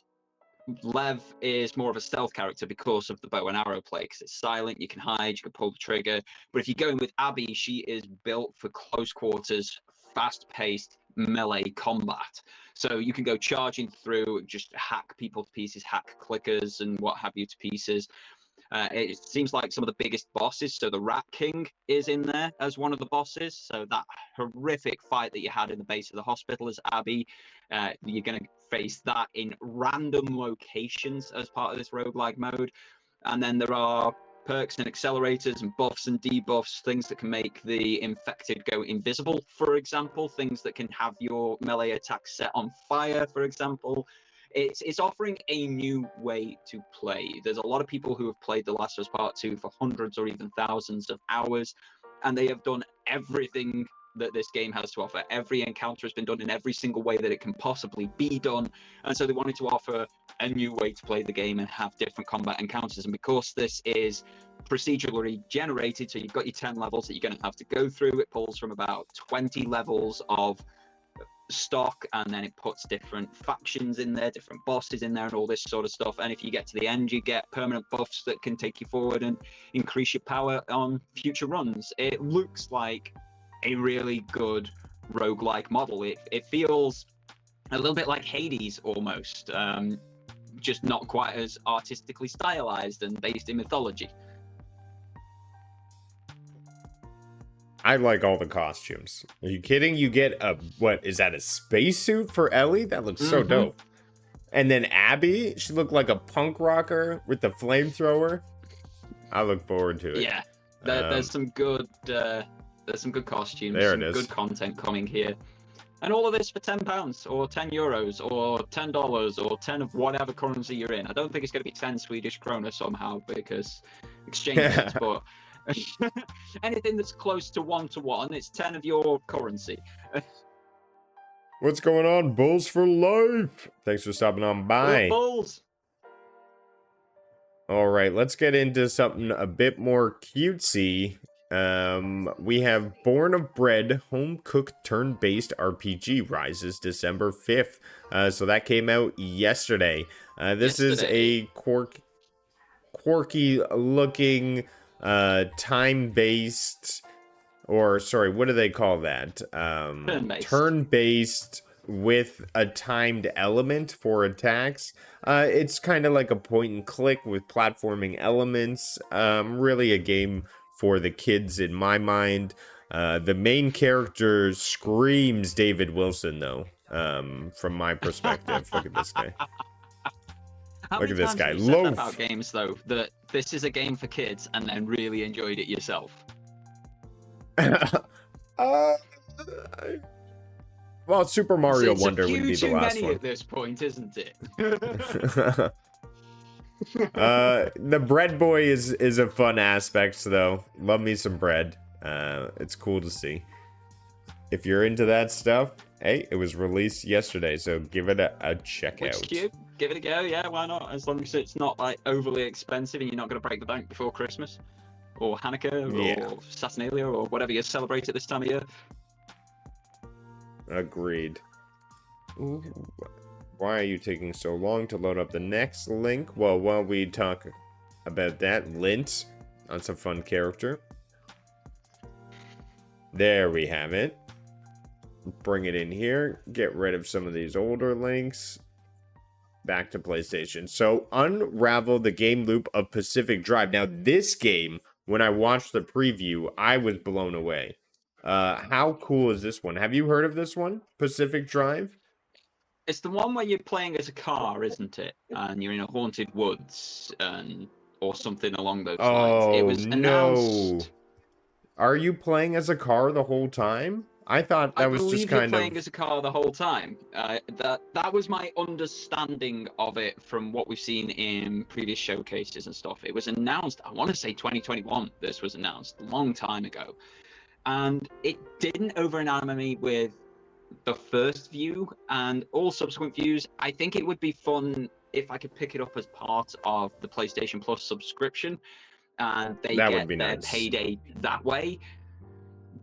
Lev is more of a stealth character because of the bow and arrow play, because it's silent, you can hide, you can pull the trigger. But if you go in with Abby, she is built for close quarters, fast-paced melee combat. So you can go charging through, just hack people to pieces, hack clickers and what have you to pieces. It seems like some of the biggest bosses, so the Rat King is in there as one of the bosses. So that horrific fight that you had in the base of the hospital as Abby, you're going to face that in random locations as part of this roguelike mode. And then there are perks and accelerators and buffs and debuffs, things that can make the infected go invisible, for example, things that can have your melee attacks set on fire, for example. It's offering a new way to play. There's a lot of people who have played The Last of Us Part 2 for hundreds or even thousands of hours, and they have done everything that this game has to offer. Every encounter has been done in every single way that it can possibly be done, and so they wanted to offer a new way to play the game and have different combat encounters. And because this is procedurally generated, so you've got your 10 levels that you're going to have to go through. It pulls from about 20 levels of stock, and then it puts different factions in there, different bosses in there, and all this sort of stuff. And if you get to the end, you get permanent buffs that can take you forward and increase your power on future runs. It looks like a really good roguelike model. It feels a little bit like Hades almost, just not quite as artistically stylized and based in mythology. I like all the costumes. Are you kidding? You get a, what is that, a spacesuit for Ellie? That looks so dope. And then Abby, she looked like a punk rocker with the flamethrower. I look forward to it. Yeah, there's some good costumes. There it some is. Good content coming here. And all of this for £10 or €10 or $10 or 10 of whatever currency you're in. I don't think it's going to be 10 Swedish krona somehow because exchange rates, but anything that's close to 1-to-1, it's 10 of your currency. What's going on, Bulls for life? Thanks for stopping on by. Bulls. All right, let's get into something a bit more cutesy. We have Born of Bread, home-cooked turn-based RPG rises December 5th. So that came out yesterday. This is a quirky-looking, time-based, or sorry, what do they call that? Turn-based with a timed element for attacks. It's kind of like a point and click with platforming elements. Really a game for the kids in my mind. The main character screams David Wilson though, from my perspective. Look at this guy. Look at this guy. Have you said that about games though, that this is a game for kids and then really enjoyed it yourself? Well, Super Mario Wonder would be the last one. At this point, isn't it? The bread boy is a fun aspect though. Love me some bread. It's cool to see. If you're into that stuff, hey, it was released yesterday, so give it a check out. Cute. Give it a go, yeah, why not? As long as it's not like overly expensive and you're not going to break the bank before Christmas or Hanukkah or Saturnalia or whatever you celebrate at this time of year. Agreed. Ooh. Why are you taking so long to load up the next link? Well, while we talk about that, Lint, that's a fun character. There we have it. Bring it in here. Get rid of some of these older links. Back to PlayStation. So, unravel the game loop of Pacific Drive. Now, this game, when I watched the preview, I was blown away. How cool is this one? Have you heard of this one? Pacific Drive? It's the one where you're playing as a car, isn't it? And you're in a haunted woods or something along those lines. It was announced. Are you playing as a car the whole time? I thought that was just kind of playing as a car the whole time. That was my understanding of it from what we've seen in previous showcases and stuff. It was announced, I want to say 2021, this was announced a long time ago. And it didn't over-enamor me with the first view and all subsequent views. I think it would be fun if I could pick it up as part of the PlayStation Plus subscription and they get their payday that way.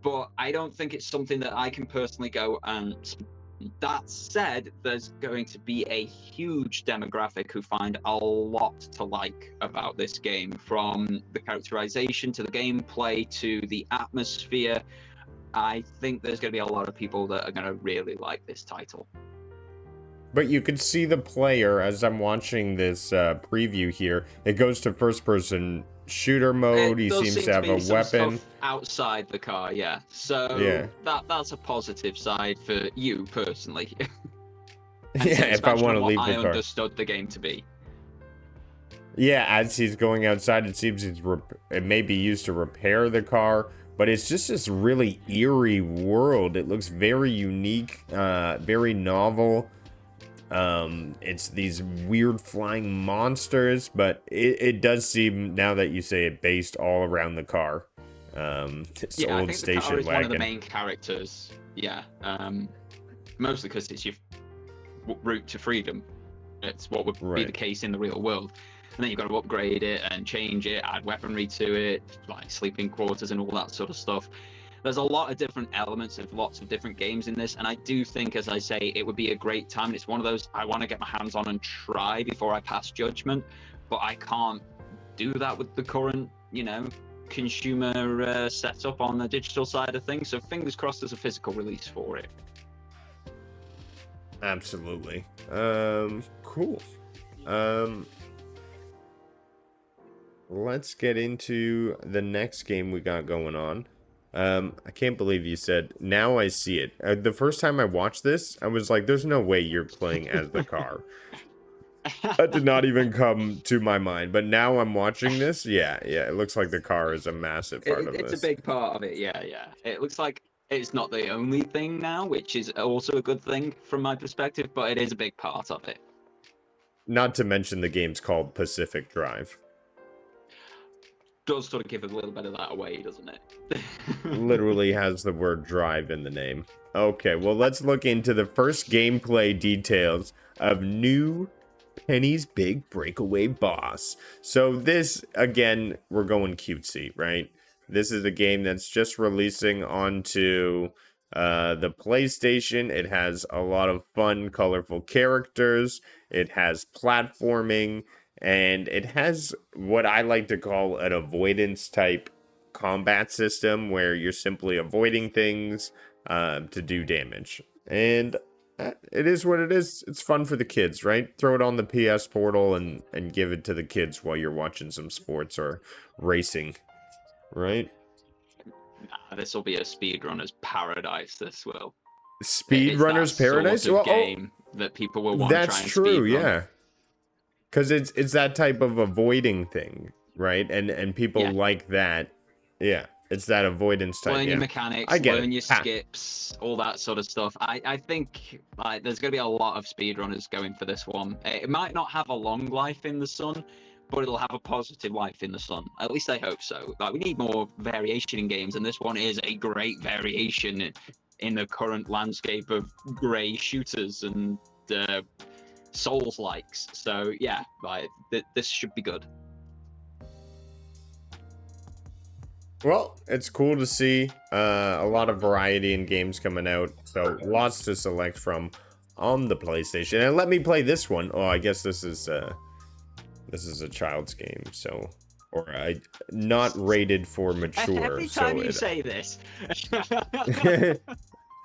But I don't think it's something that I can personally go and... That said, there's going to be a huge demographic who find a lot to like about this game, from the characterization to the gameplay to the atmosphere. I think there's going to be a lot of people that are going to really like this title. But you can see the player as I'm watching this preview here. It goes to first-person shooter mode. He seems to have a weapon outside the car. Yeah, so that's a positive side for you personally. Yeah, if I want to leave the car. I understood the game to be. Yeah, as he's going outside, it seems it may be used to repair the car, but it's just this really eerie world. It looks very unique, very novel. It's these weird flying monsters, but it does seem, now that you say it, based all around the car. This yeah, old I think station the car is wagon. one of the main characters. Yeah, mostly because it's your route to freedom. It's what would be the case in the real world. And then you've got to upgrade it and change it, add weaponry to it, like sleeping quarters and all that sort of stuff. There's a lot of different elements of lots of different games in this, and I do think, as I say, it would be a great time. And it's one of those I want to get my hands on and try before I pass judgment, but I can't do that with the current, consumer setup on the digital side of things. So fingers crossed there's a physical release for it. Absolutely. Cool. Let's get into the next game we got going on. I can't believe you said, now I see it. The first time I watched this, I was like, there's no way you're playing as the car. That did not even come to my mind. But now I'm watching this. Yeah, it looks like the car is a massive part of this. It's a big part of it, yeah. It looks like It's not the only thing now, which is also a good thing from my perspective, but it is a big part of it. Not to mention the game's called Pacific Drive. Does sort of give a little bit of that away, doesn't it? Literally has the word drive in the name. Okay, well, let's look into the first gameplay details of new Penny's Big Breakaway Boss. So this, again, we're going cutesy, right? This is a game that's just releasing onto the PlayStation. It has a lot of fun, colorful characters. It has platforming, and it has what I like to call an avoidance type combat system where you're simply avoiding things to do damage. And it is what it is. It's fun for the kids, right? Throw it on the PS Portal and give it to the kids while you're watching some sports or racing, right? Nah, this will be a speedrunner's paradise. This will. Speedrunner's Paradise? Sort of game that people will want to try and That's true, speedrun. yeah. Because it's that type of avoiding thing, right? And people like that. Yeah, it's that avoidance type. Learn your mechanics, learn your skips, all that sort of stuff. I think like there's going to be a lot of speedrunners going for this one. It might not have a long life in the sun, but it'll have a positive life in the sun. At least I hope so. Like, we need more variation in games, and this one is a great variation in the current landscape of grey shooters and Souls likes. So yeah, like this should be good. Well, it's cool to see a lot of variety in games coming out. So lots to select from on the PlayStation. And let me play this one. Oh, I guess this is a child's game. So, or not rated for mature. Every time you say this.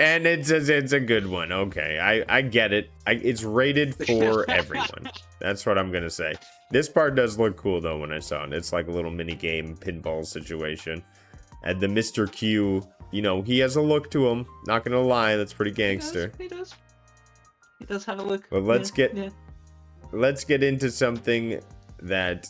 And it's a good one. Okay, I get it. It's rated for everyone. That's what I'm gonna say. This part does look cool though when I saw it. It's like a little mini game pinball situation. And the Mr. Q, you know, he has a look to him. Not gonna lie, that's pretty gangster. He does have a look. But let's get into something that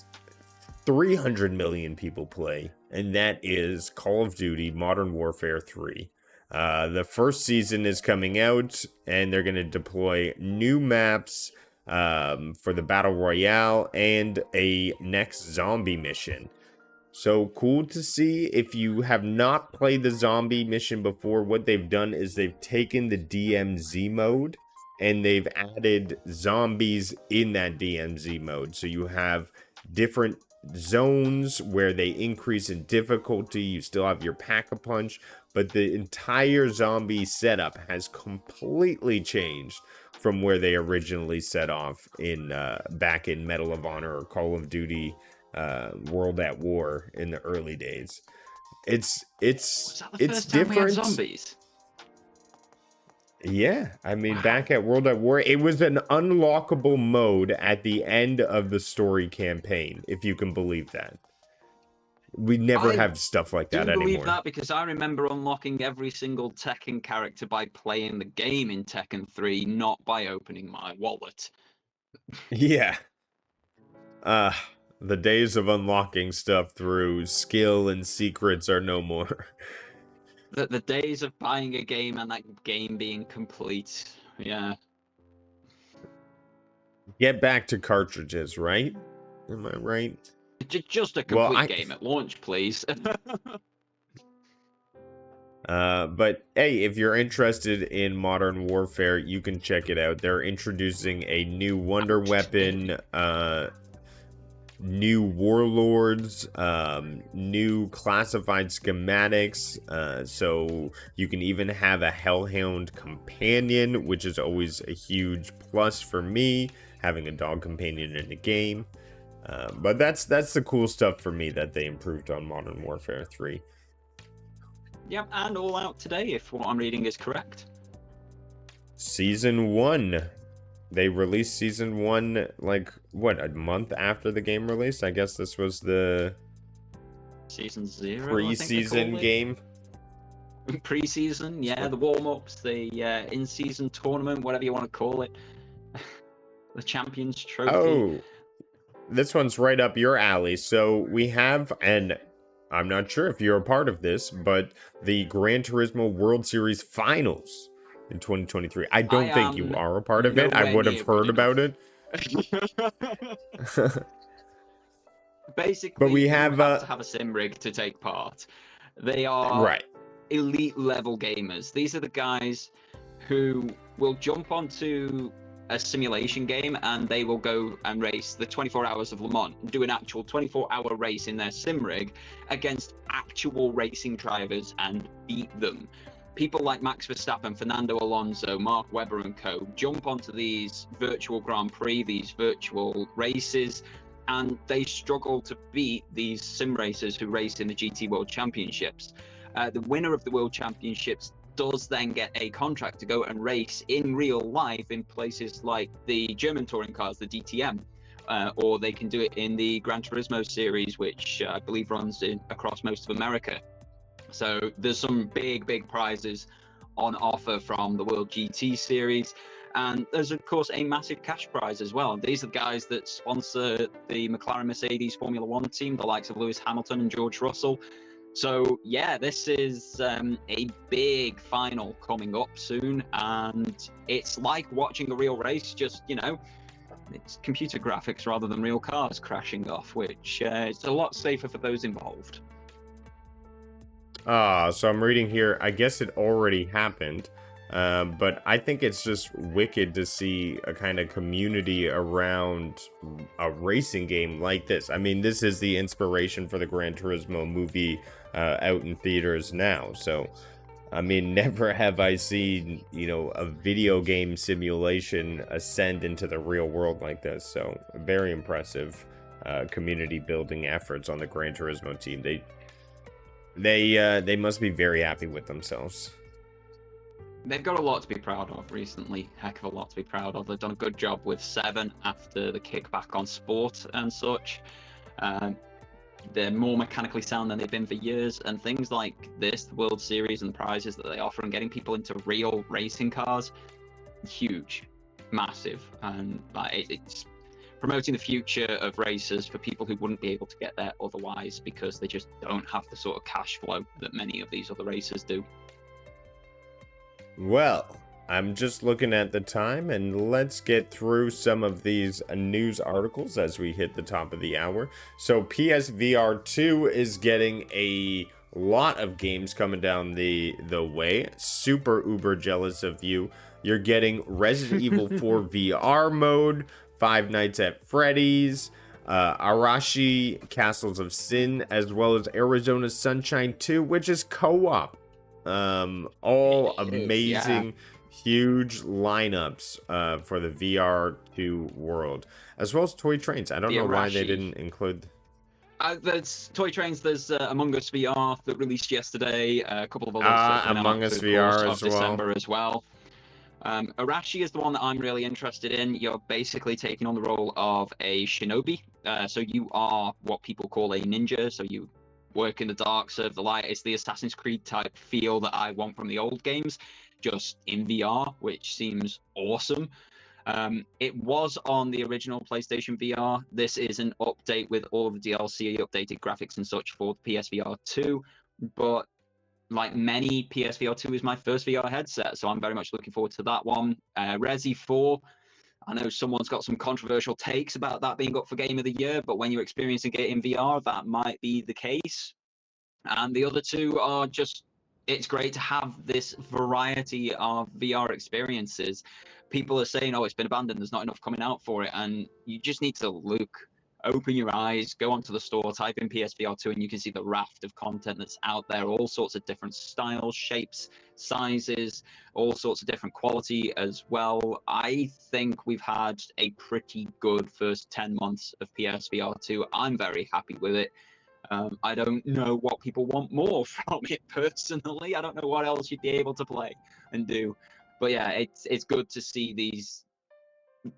300 million people play, and that is Call of Duty Modern Warfare 3. The first season is coming out, and they're going to deploy new maps for the Battle Royale and a next zombie mission. So cool to see. If you have not played the zombie mission before, what they've done is they've taken the DMZ mode and they've added zombies in that DMZ mode. So you have different zones where they increase in difficulty. You still have your pack-a-punch, but the entire zombie setup has completely changed from where they originally set off in back in Medal of Honor or Call of Duty World at War in the early days. It's different. Zombies? Yeah, I mean, back at World at War, it was an unlockable mode at the end of the story campaign, if you can believe that. We never have stuff like that anymore. I believe that because I remember unlocking every single Tekken character by playing the game in Tekken 3, not by opening my wallet. Yeah. The days of unlocking stuff through skill and secrets are no more. The days of buying a game and that game being complete. Yeah. Get back to cartridges, right? Am I right? Just a complete game at launch, please. But hey, if you're interested in Modern Warfare, you can check it out. They're introducing a new wonder weapon, new warlords, new classified schematics, so you can even have a Hellhound companion, which is always a huge plus for me, having a dog companion in a game. But that's the cool stuff for me that they improved on Modern Warfare 3. Yep, and all out today, if what I'm reading is correct. Season 1. They released Season 1, like, what, a month after the game released? I guess this was the... Season 0, pre-season game? Pre-season, yeah, the warm-ups, the in-season tournament, whatever you want to call it. The Champions Trophy. Oh, this one's right up your alley. So we have an I'm not sure if you're a part of this, but the Gran Turismo World Series Finals in 2023. I I don't think you am are a part of it. I nowhere would have near good heard about enough. it. But Basically, we you have, have to have a sim rig to take part. They are right. elite level gamers. These are the guys who will jump onto a simulation game and they will go and race the 24 hours of Le Mans, do an actual 24-hour race in their sim rig against actual racing drivers and beat them. People like Max Verstappen, Fernando Alonso, Mark Webber and co jump onto these virtual Grand Prix, these virtual races, and they struggle to beat these sim racers who race in the GT World Championships. The winner of the World Championships does then get a contract to go and race in real life in places like the German touring cars, the DTM, or they can do it in the Gran Turismo series, which I believe runs across most of America. So there's some big prizes on offer from the World GT series. And there's, of course, a massive cash prize as well. These are the guys that sponsor the McLaren Mercedes Formula One team, the likes of Lewis Hamilton and George Russell. So, yeah, this is a big final coming up soon. And it's like watching a real race, just, it's computer graphics rather than real cars crashing off, which is a lot safer for those involved. So I'm reading here. I guess it already happened. But I think it's just wicked to see a kind of community around a racing game like this. I mean, this is the inspiration for the Gran Turismo movie out in theaters now. So, I mean, never have I seen, a video game simulation ascend into the real world like this. So, very impressive community building efforts on the Gran Turismo team. They must be very happy with themselves. They've got a lot to be proud of recently, heck of a lot to be proud of. They've done a good job with 7 after the kickback on sport and such. They're more mechanically sound than they've been for years, and things like this, the World Series and the prizes that they offer and getting people into real racing cars, huge, massive, and it's promoting the future of racers for people who wouldn't be able to get there otherwise because they just don't have the sort of cash flow that many of these other racers do. Well, I'm just looking at the time, and let's get through some of these news articles as we hit the top of the hour. So PSVR2 is getting a lot of games coming down the way. Super uber jealous of you. You're getting Resident Evil 4 VR mode, Five Nights at Freddy's, Arashi Castles of Sin, as well as Arizona Sunshine 2, which is co-op. All amazing, huge lineups for the VR2 world, as well as Toy Trains. I don't know why they didn't include. There's Toy Trains. There's Among Us VR that released yesterday. A couple of others Among Us VR as well. December as well. Arashi is the one that I'm really interested in. You're basically taking on the role of a shinobi. So you are what people call a ninja. So you work in the dark, serve the light. It's the Assassin's Creed type feel that I want from the old games, just in VR, which seems awesome. It was on the original PlayStation VR. This is an update with all of the DLC, updated graphics and such for the PSVR 2. But like many, PSVR 2 is my first VR headset, so I'm very much looking forward to that one. Resi 4, I know someone's got some controversial takes about that being up for Game of the Year, but when you're experiencing it in VR, that might be the case. And the other two are just, it's great to have this variety of VR experiences. People are saying, oh, it's been abandoned, there's not enough coming out for it. And you just need to open your eyes, go onto the store, type in PSVR2, and you can see the raft of content that's out there, all sorts of different styles, shapes, sizes, all sorts of different quality as well. I think we've had a pretty good first 10 months of PSVR2. I'm very happy with it. I don't know what people want more from it personally. I don't know what else you'd be able to play and do. But yeah, it's good to see these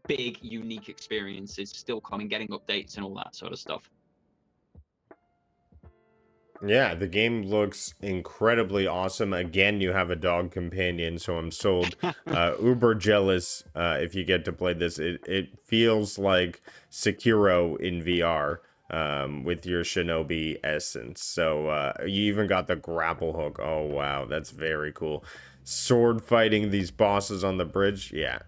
big, unique experiences still coming, getting updates and all that sort of stuff. Yeah, the game looks incredibly awesome. Again, you have a dog companion, so I'm sold. Uber jealous if you get to play this. It feels like Sekiro in VR. with your shinobi essence. So you even got the grapple hook. Oh wow, that's very cool. Sword fighting these bosses on the bridge. Yeah.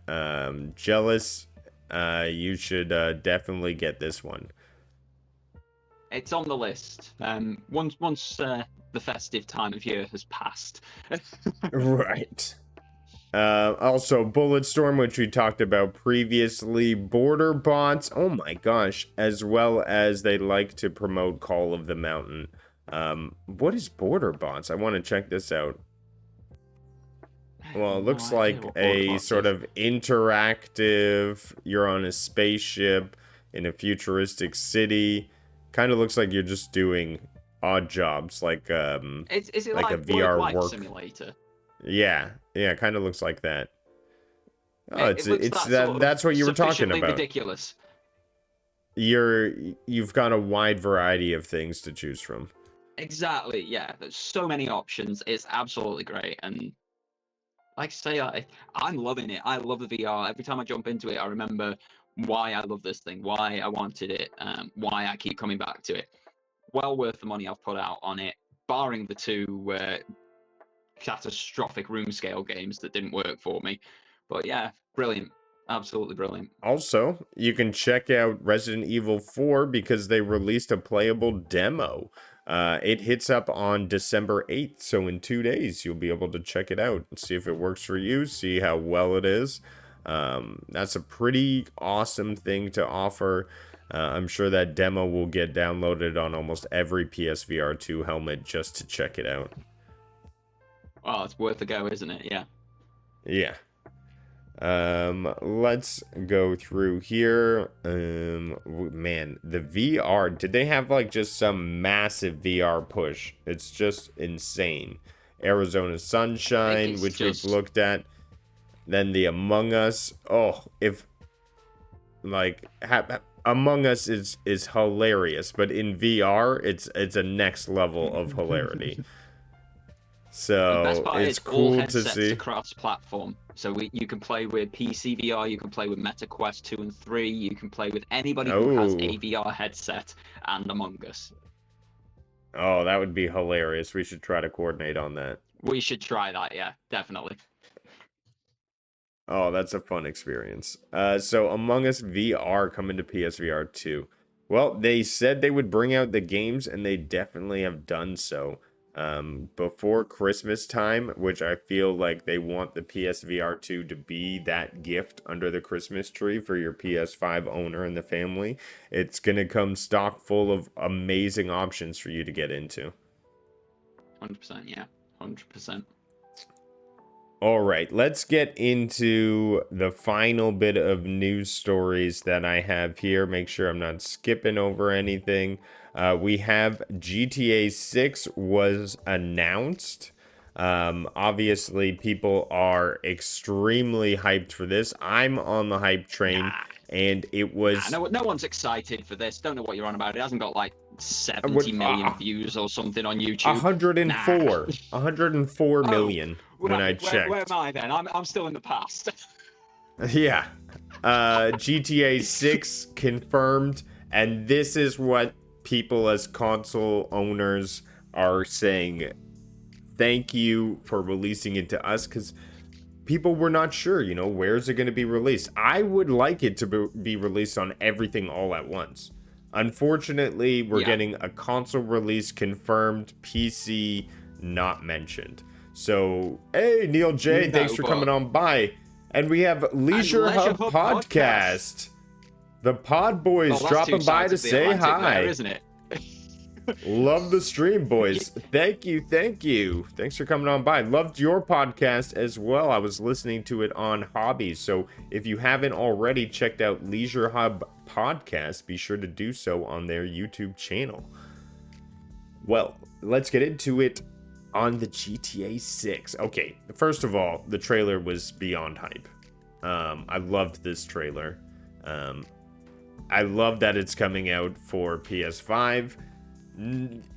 Jealous. You should definitely get this one. It's on the list. Once the festive time of year has passed. Right. Also, Bulletstorm, which we talked about previously, Border Bots, oh my gosh, as well as they like to promote Call of the Mountain. What is Border Bots? I want to check this out. Well, it No looks idea like what Border a Bots sort is. of interactive, you're on a spaceship in a futuristic city. Kind of looks like you're just doing odd jobs, like Is it like a like Work VR Life work. Simulator? Yeah, kind of looks like that. Oh, It looks that sort of that's what you were talking sufficiently about. ridiculous. You've got a wide variety of things to choose from. Exactly, yeah. There's so many options. It's absolutely great. And like I say, I'm loving it. I love the VR. Every time I jump into it, I remember why I love this thing, why I wanted it, why I keep coming back to it. Well worth the money I've put out on it, barring the two catastrophic room scale games that didn't work for me. But yeah, brilliant. Absolutely brilliant. Also, you can check out Resident Evil 4 because they released a playable demo. It hits up on December 8th, so in 2 days you'll be able to check it out and see if it works for you, see how well it is. That's a pretty awesome thing to offer. I'm sure that demo will get downloaded on almost every PSVR2 helmet just to check it out. Well, it's worth a go, isn't it? Yeah. Yeah. Let's go through here. Man, the VR, did they have like just some massive VR push? It's just insane. Arizona Sunshine, which we've looked at. Then the Among Us. Oh, if like Among Us is hilarious, but in VR, it's a next level of hilarity. The best So part it's is all cool to headsets see. are cross-platform. So you can play with PC VR, you can play with Meta Quest 2 and 3, you can play with anybody who has a VR headset and Among Us. Oh, that would be hilarious. We should try to coordinate on that. We should try that, yeah, definitely. Oh, that's a fun experience. So Among Us VR coming to PSVR 2. Well, they said they would bring out the games, and they definitely have done so. Before Christmas time, which I feel like they want the PSVR 2 to be that gift under the Christmas tree for your PS5 owner and the family. It's going to come stock full of amazing options for you to get into. 100%, yeah. 100%. All right, let's get into the final bit of news stories that I have here. Make sure I'm not skipping over anything. We have GTA 6 was announced. Obviously, people are extremely hyped for this. I'm on the hype train, and it was... no one's excited for this. Don't know what you're on about. It hasn't got like 70 million views or something on YouTube. 104. 104 million when I checked. Where am I then? I'm still in the past. Yeah. GTA 6 confirmed, and this is what people as console owners are saying. Thank you for releasing it to us, because people were not sure, where's it going to be released. I would like it to be released on everything all at once. Unfortunately, we're getting a console release confirmed, PC not mentioned. So, hey, Neil J, thanks for coming on by. And we have Leisure Hub Podcast. The Pod Boys dropping by to say hi. There, isn't it? Love the stream, boys. Thank you. Thanks for coming on by. Loved your podcast as well. I was listening to it on Hobbies. So if you haven't already checked out Leisure Hub Podcast, be sure to do so on their YouTube channel. Well, let's get into it on the GTA 6. Okay, first of all, the trailer was beyond hype. I loved this trailer. I love that it's coming out for PS5.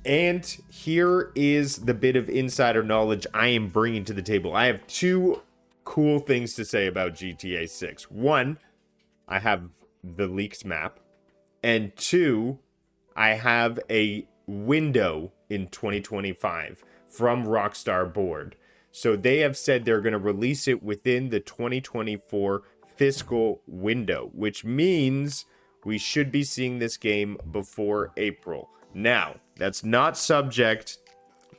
And here is the bit of insider knowledge I am bringing to the table. I have two cool things to say about GTA 6. One, I have the leaked map. And two, I have a window in 2025 from Rockstar Board. So they have said they're going to release it within the 2024 fiscal window, which means we should be seeing this game before April. Now, that's not subject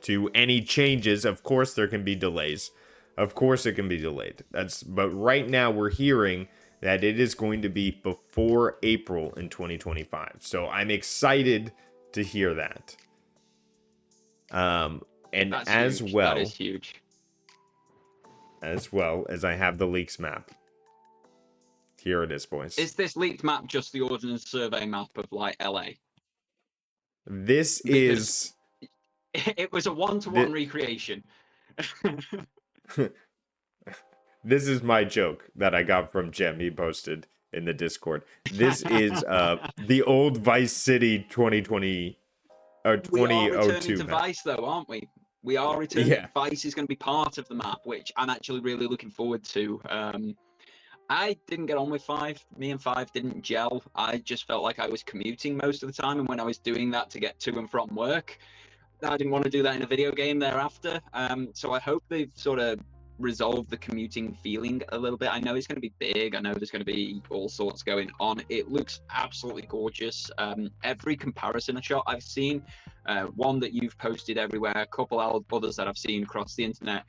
to any changes. Of course, there can be delays. Of course, it can be delayed. But right now we're hearing that it is going to be before April in 2025. So I'm excited to hear that. And That's as huge. well, That is huge. as well as I have the leaks map. Here it is, boys. Is this leaked map just the Ordnance Survey map of like LA? This Because is it was a one-to-one recreation. this is my joke that I got from Jem. He posted in the Discord. This is the old Vice City 2020 or We are 2002 returning to map. Vice, though, aren't we? We are returning. Yeah. Vice is going to be part of the map, which I'm actually really looking forward to. I didn't get on with 5. Me and 5 didn't gel. I just felt like I was commuting most of the time, and when I was doing that to get to and from work, I didn't want to do that in a video game thereafter. So I hope they've sort of resolved the commuting feeling a little bit. I know it's going to be big. I know there's going to be all sorts going on. It looks absolutely gorgeous. Every comparison shot I've seen, one that you've posted everywhere, a couple others that I've seen across the internet,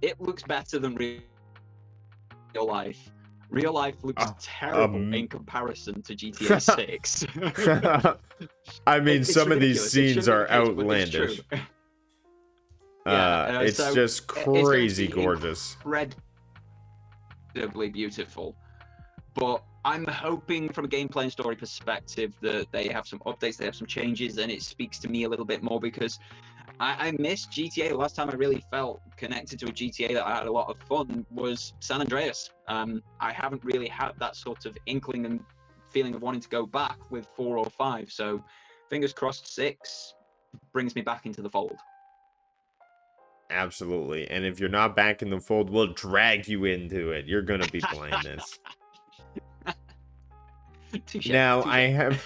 it looks better than real life. Real life looks terrible in comparison to GTA 6. I mean, It's some of these ridiculous. It scenes shouldn't are be the case, but it's outlandish. true. Yeah, It's so just it's going to crazy be gorgeous. Incredibly beautiful. But I'm hoping from a gameplay and story perspective that they have some updates, they have some changes, and it speaks to me a little bit more because I missed GTA. The last time I really felt connected to a GTA that I had a lot of fun was San Andreas. I haven't really had that sort of inkling and feeling of wanting to go back with 4 or 5. So fingers crossed 6 brings me back into the fold. Absolutely. And if you're not back in the fold, we'll drag you into it. You're going to be playing this. Touche, Now, touche.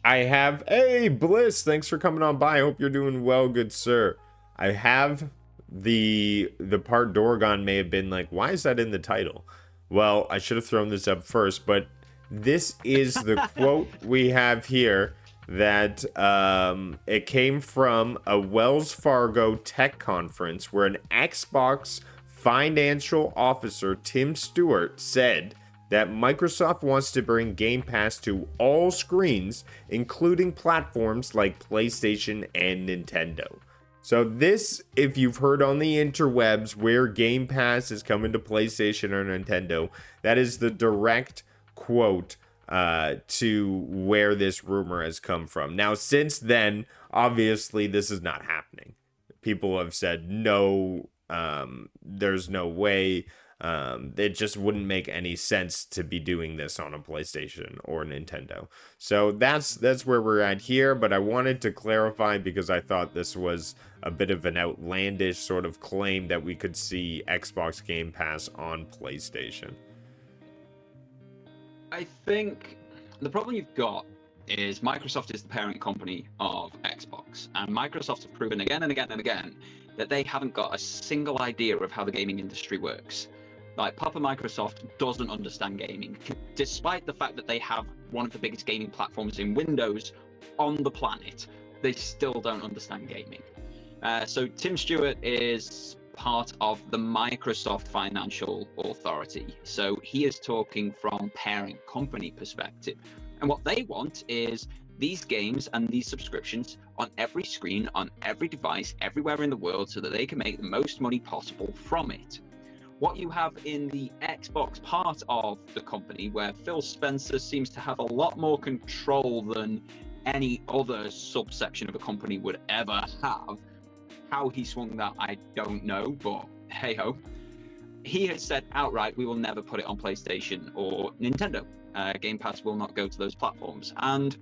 I have, hey, Bliss, thanks for coming on by. I hope you're doing well, good sir. I have the part Dorgon may have been like, why is that in the title? Well, I should have thrown this up first, but this is the quote we have here that it came from a Wells Fargo tech conference where an Xbox financial officer, Tim Stewart, said that Microsoft wants to bring Game Pass to all screens, including platforms like PlayStation and Nintendo. So this, if you've heard on the interwebs where Game Pass is coming to PlayStation or Nintendo, that is the direct quote to where this rumor has come from. Now, since then, obviously, this is not happening. People have said, no, there's no way. It just wouldn't make any sense to be doing this on a PlayStation or Nintendo. So that's where we're at here, but I wanted to clarify because I thought this was a bit of an outlandish sort of claim that we could see Xbox Game Pass on PlayStation. I think the problem you've got is Microsoft is the parent company of Xbox, and Microsoft have proven again and again and again that they haven't got a single idea of how the gaming industry works. Like, Papa Microsoft doesn't understand gaming, despite the fact that they have one of the biggest gaming platforms in Windows on the planet. They still don't understand gaming. So Tim Stewart is part of the Microsoft Financial Authority. So he is talking from parent company perspective. And what they want is these games and these subscriptions on every screen, on every device, everywhere in the world, so that they can make the most money possible from it. What you have in the Xbox part of the company, where Phil Spencer seems to have a lot more control than any other subsection of a company would ever have. How he swung that, I don't know, but hey ho. He has said outright, we will never put it on PlayStation or Nintendo. Game Pass will not go to those platforms. And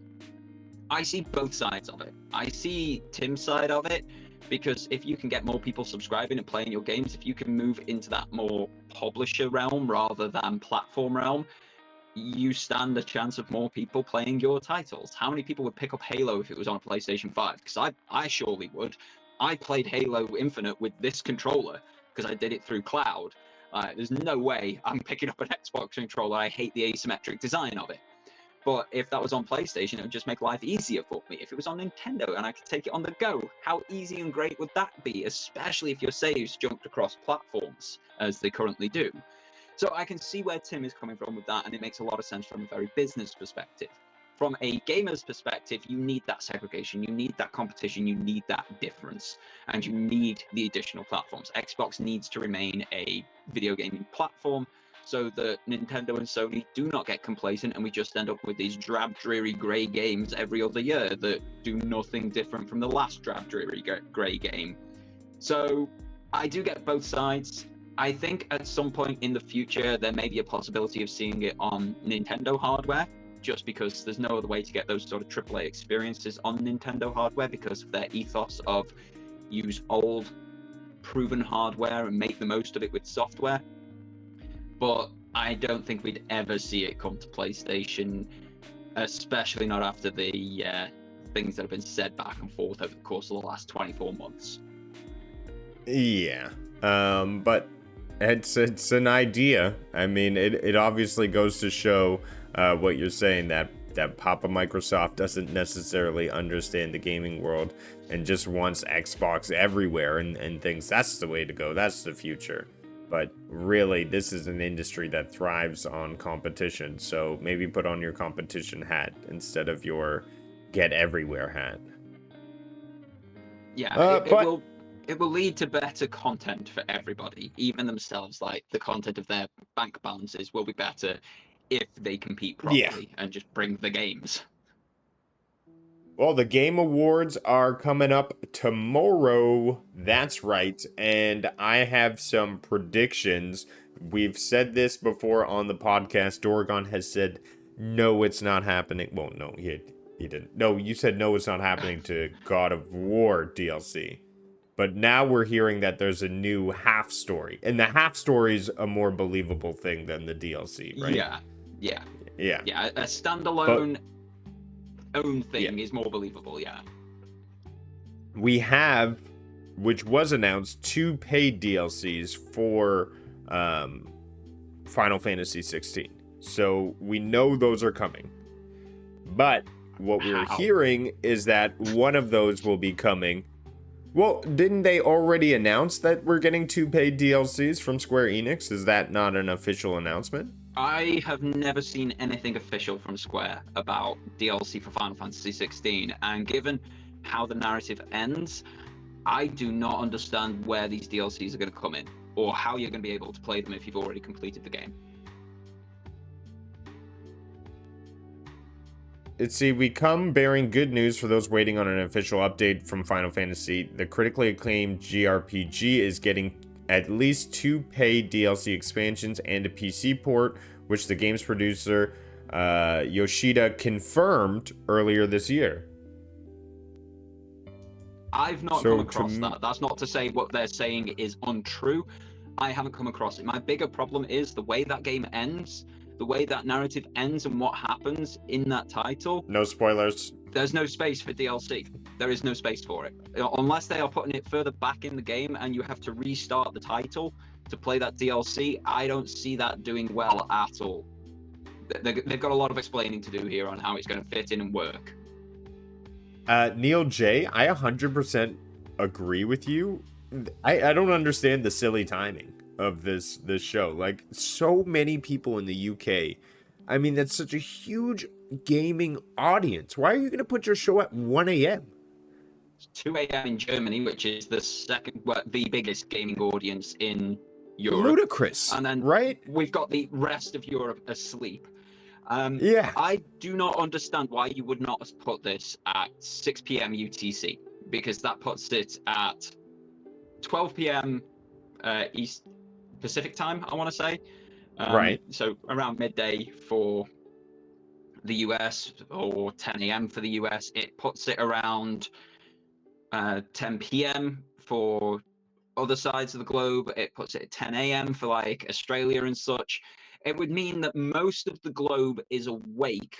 I see both sides of it. I see Tim's side of it, because if you can get more people subscribing and playing your games, if you can move into that more publisher realm rather than platform realm, you stand a chance of more people playing your titles. How many people would pick up Halo if it was on a PlayStation 5? Because I surely would. I played Halo Infinite with this controller because I did it through cloud. There's no way I'm picking up an Xbox controller. I hate the asymmetric design of it. But if that was on PlayStation, it would just make life easier for me. If it was on Nintendo and I could take it on the go, how easy and great would that be? Especially if your saves jumped across platforms, as they currently do. So I can see where Tim is coming from with that, and it makes a lot of sense from a very business perspective. From a gamer's perspective, you need that segregation, you need that competition, you need that difference, and you need the additional platforms. Xbox needs to remain a video gaming platform so that Nintendo and Sony do not get complacent and we just end up with these drab, dreary, grey games every other year that do nothing different from the last drab, dreary, grey game. So I do get both sides. I think at some point in the future, there may be a possibility of seeing it on Nintendo hardware, just because there's no other way to get those sort of AAA experiences on Nintendo hardware because of their ethos of use old, proven hardware and make the most of it with software. But I don't think we'd ever see it come to PlayStation, especially not after the things that have been said back and forth over the course of the last 24 months. Yeah, but it's an idea. I mean, it obviously goes to show what you're saying, that Papa Microsoft doesn't necessarily understand the gaming world and just wants Xbox everywhere and thinks that's the way to go, that's the future. But really, this is an industry that thrives on competition, so maybe put on your competition hat instead of your get everywhere hat. Yeah, it will lead to better content for everybody, even themselves. Like the content of their bank balances will be better if they compete properly and just bring the games. Well, the Game Awards are coming up tomorrow. That's right. And I have some predictions. We've said this before on the podcast. Dorgon has said, no, it's not happening. Well, no, he didn't. No, you said no, it's not happening to God of War DLC. But now we're hearing that there's a new half story. And the half story's a more believable thing than the DLC, right? Yeah. A standalone own thing is more believable, yeah. We have, which was announced, 2 paid DLCs for Final Fantasy 16. So we know those are coming. But what we're hearing is that one of those will be coming. Well, didn't they already announce that we're getting 2 paid DLCs from Square Enix? Is that not an official announcement? I have never seen anything official from Square about DLC for Final Fantasy 16, and given how the narrative ends, I do not understand where these DLCs are going to come in, or how you're going to be able to play them if you've already completed the game. We come bearing good news for those waiting on an official update from Final Fantasy. The critically acclaimed GRPG is getting at least 2 paid DLC expansions and a PC port, which the game's producer Yoshida confirmed earlier this year. I've not come across that. That's not to say what they're saying is untrue. I haven't come across it. My bigger problem is the way that game ends, the way that narrative ends and what happens in that title. No spoilers. There's no space for DLC. There is no space for it. Unless they are putting it further back in the game and you have to restart the title to play that DLC, I don't see that doing well at all. They've got a lot of explaining to do here on how it's going to fit in and work. Neil J, I 100% agree with you. I don't understand the silly timing of this show. Like, so many people in the UK. I mean, that's such a huge gaming audience. Why are you going to put your show at 1 a.m.? It's 2 a.m. in Germany, which is the biggest gaming audience in Europe. Ludicrous. And then right? We've got the rest of Europe asleep. I do not understand why you would not put this at 6 p.m. UTC, because that puts it at 12 p.m. East Pacific time, I want to say. Right. So around midday for the US, or 10 a.m. for the US. It puts it around 10 p.m. for other sides of the globe. It puts it at 10 a.m. for like Australia and such. It would mean that most of the globe is awake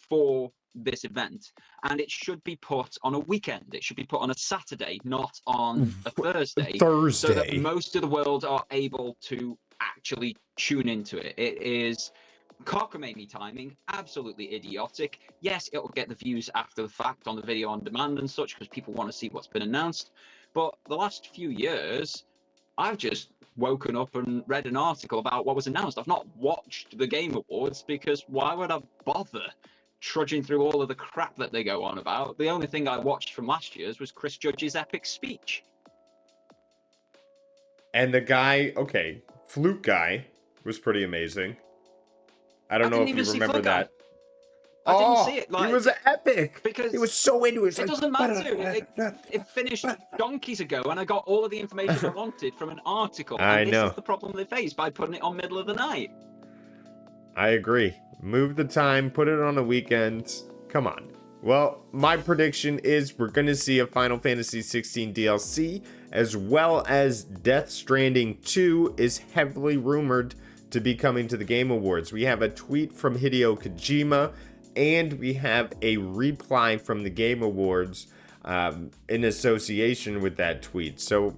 for this event, and it should be put on a weekend. It should be put on a Saturday, not on a Thursday, so that Thursday. most of the world are able to actually tune into it. It is cockamamie timing, absolutely idiotic. Yes, it'll get the views after the fact on the video on demand and such, because people want to see what's been announced. But the last few years, I've just woken up and read an article about what was announced. I've not watched the Game Awards, because why would I bother trudging through all of the crap that they go on about? The only thing I watched from last year's was Chris Judge's epic speech. And the guy, okay, Flute Guy was pretty amazing. I don't know if you remember that. I didn't see it. He was epic. Because he was so into it. It doesn't matter. It finished donkeys ago, and I got all of the information I wanted from an article. And this is the problem they face by putting it on middle of the night. I agree. Move the time, put it on the weekends. Come on. Well, my prediction is we're going to see a Final Fantasy 16 DLC, as well as Death Stranding 2 is heavily rumored to be coming to the Game Awards. We have a tweet from Hideo Kojima, and we have a reply from the Game Awards in association with that tweet. So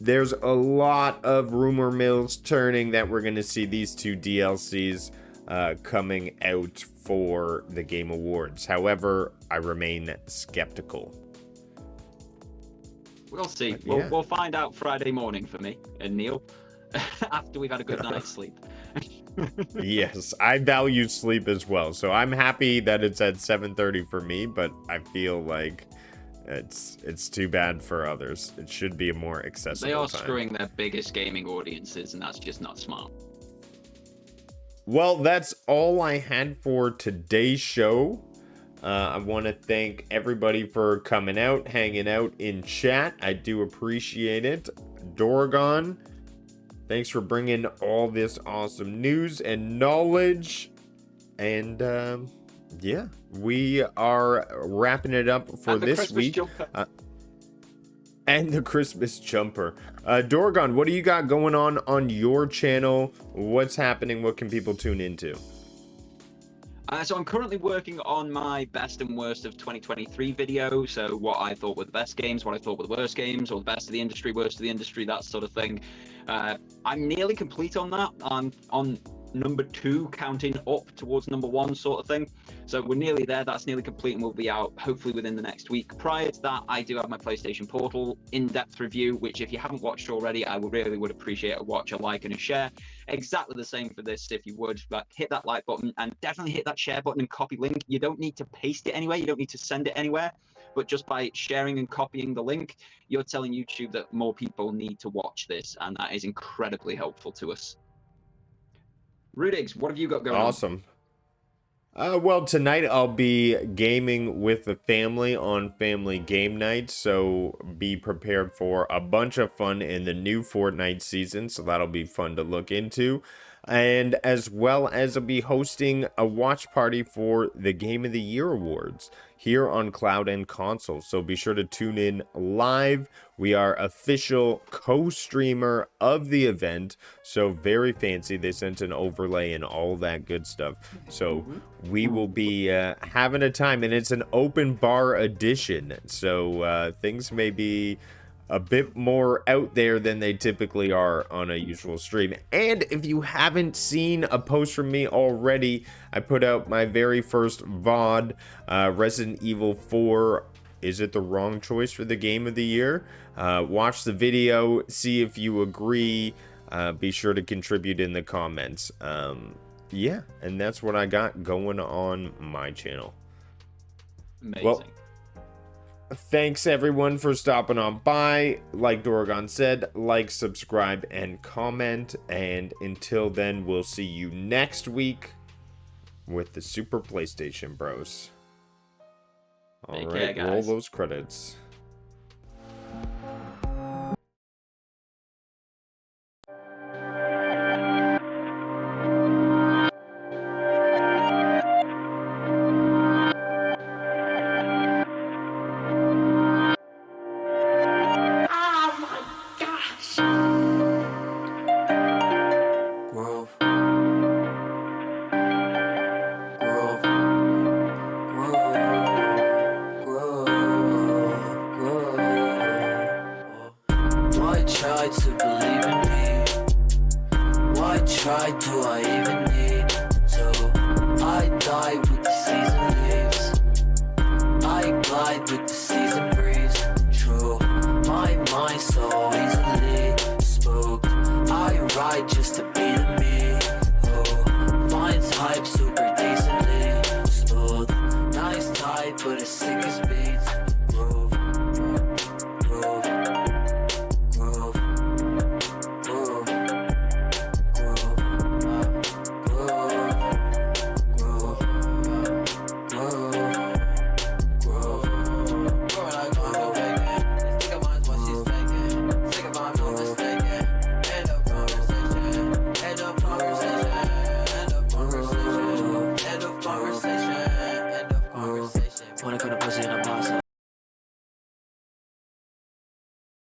there's a lot of rumor mills turning that we're going to see these two DLCs coming out for the Game Awards. However, I remain skeptical. We'll see. We'll find out Friday morning for me and Neil after we've had a good night's sleep. Yes, I value sleep as well. So I'm happy that it's at 7:30 for me, but I feel like it's too bad for others. It should be a more accessible They are time. screwing their biggest gaming audiences, and that's just not smart. Well, that's all I had for today's show. I want to thank everybody for coming out, hanging out in chat. I do appreciate it. Dorgon, thanks for bringing all this awesome news and knowledge. And yeah, we are wrapping it up for this week. And the Christmas jumper. Dorgon, what do you got going on your channel? What's happening? What can people tune into? So I'm currently working on my best and worst of 2023 video. So what I thought were the best games, what I thought were the worst games, or the best of the industry, worst of the industry, that sort of thing. I'm nearly complete on that. I'm on number 2, counting up towards number 1 sort of thing. So we're nearly there. That's nearly complete, and we'll be out hopefully within the next week. Prior to that, I do have my PlayStation Portal in-depth review, which if you haven't watched already, I really would appreciate a watch, a like, and a share. Exactly the same for this, if you would. But hit that like button and definitely hit that share button and copy link. You don't need to paste it anywhere. You don't need to send it anywhere. But just by sharing and copying the link, you're telling YouTube that more people need to watch this, and that is incredibly helpful to us. Rudigs, what have you got going on? Awesome. Well, tonight I'll be gaming with the family on family game night, so be prepared for a bunch of fun in the new Fortnite season, so that'll be fun to look into. And as well as I'll be hosting a watch party for the Game of the Year Awards here on Cloud and Console. So be sure to tune in live. We are official co-streamer of the event. So very fancy. They sent an overlay and all that good stuff. So we will be having a time, and it's an open bar edition. So things may be a bit more out there than they typically are on a usual stream. And if you haven't seen a post from me already, I put out my very first VOD, Resident Evil 4, is it the wrong choice for the game of the year? Watch the video, see if you agree, be sure to contribute in the comments. Yeah, and that's what I got going on my channel. Amazing. Well, thanks everyone for stopping on by. Like Dorgon said, like, subscribe, and comment. And until then, we'll see you next week with the Super PlayStation Bros. Alright, roll those credits. Grove. lights are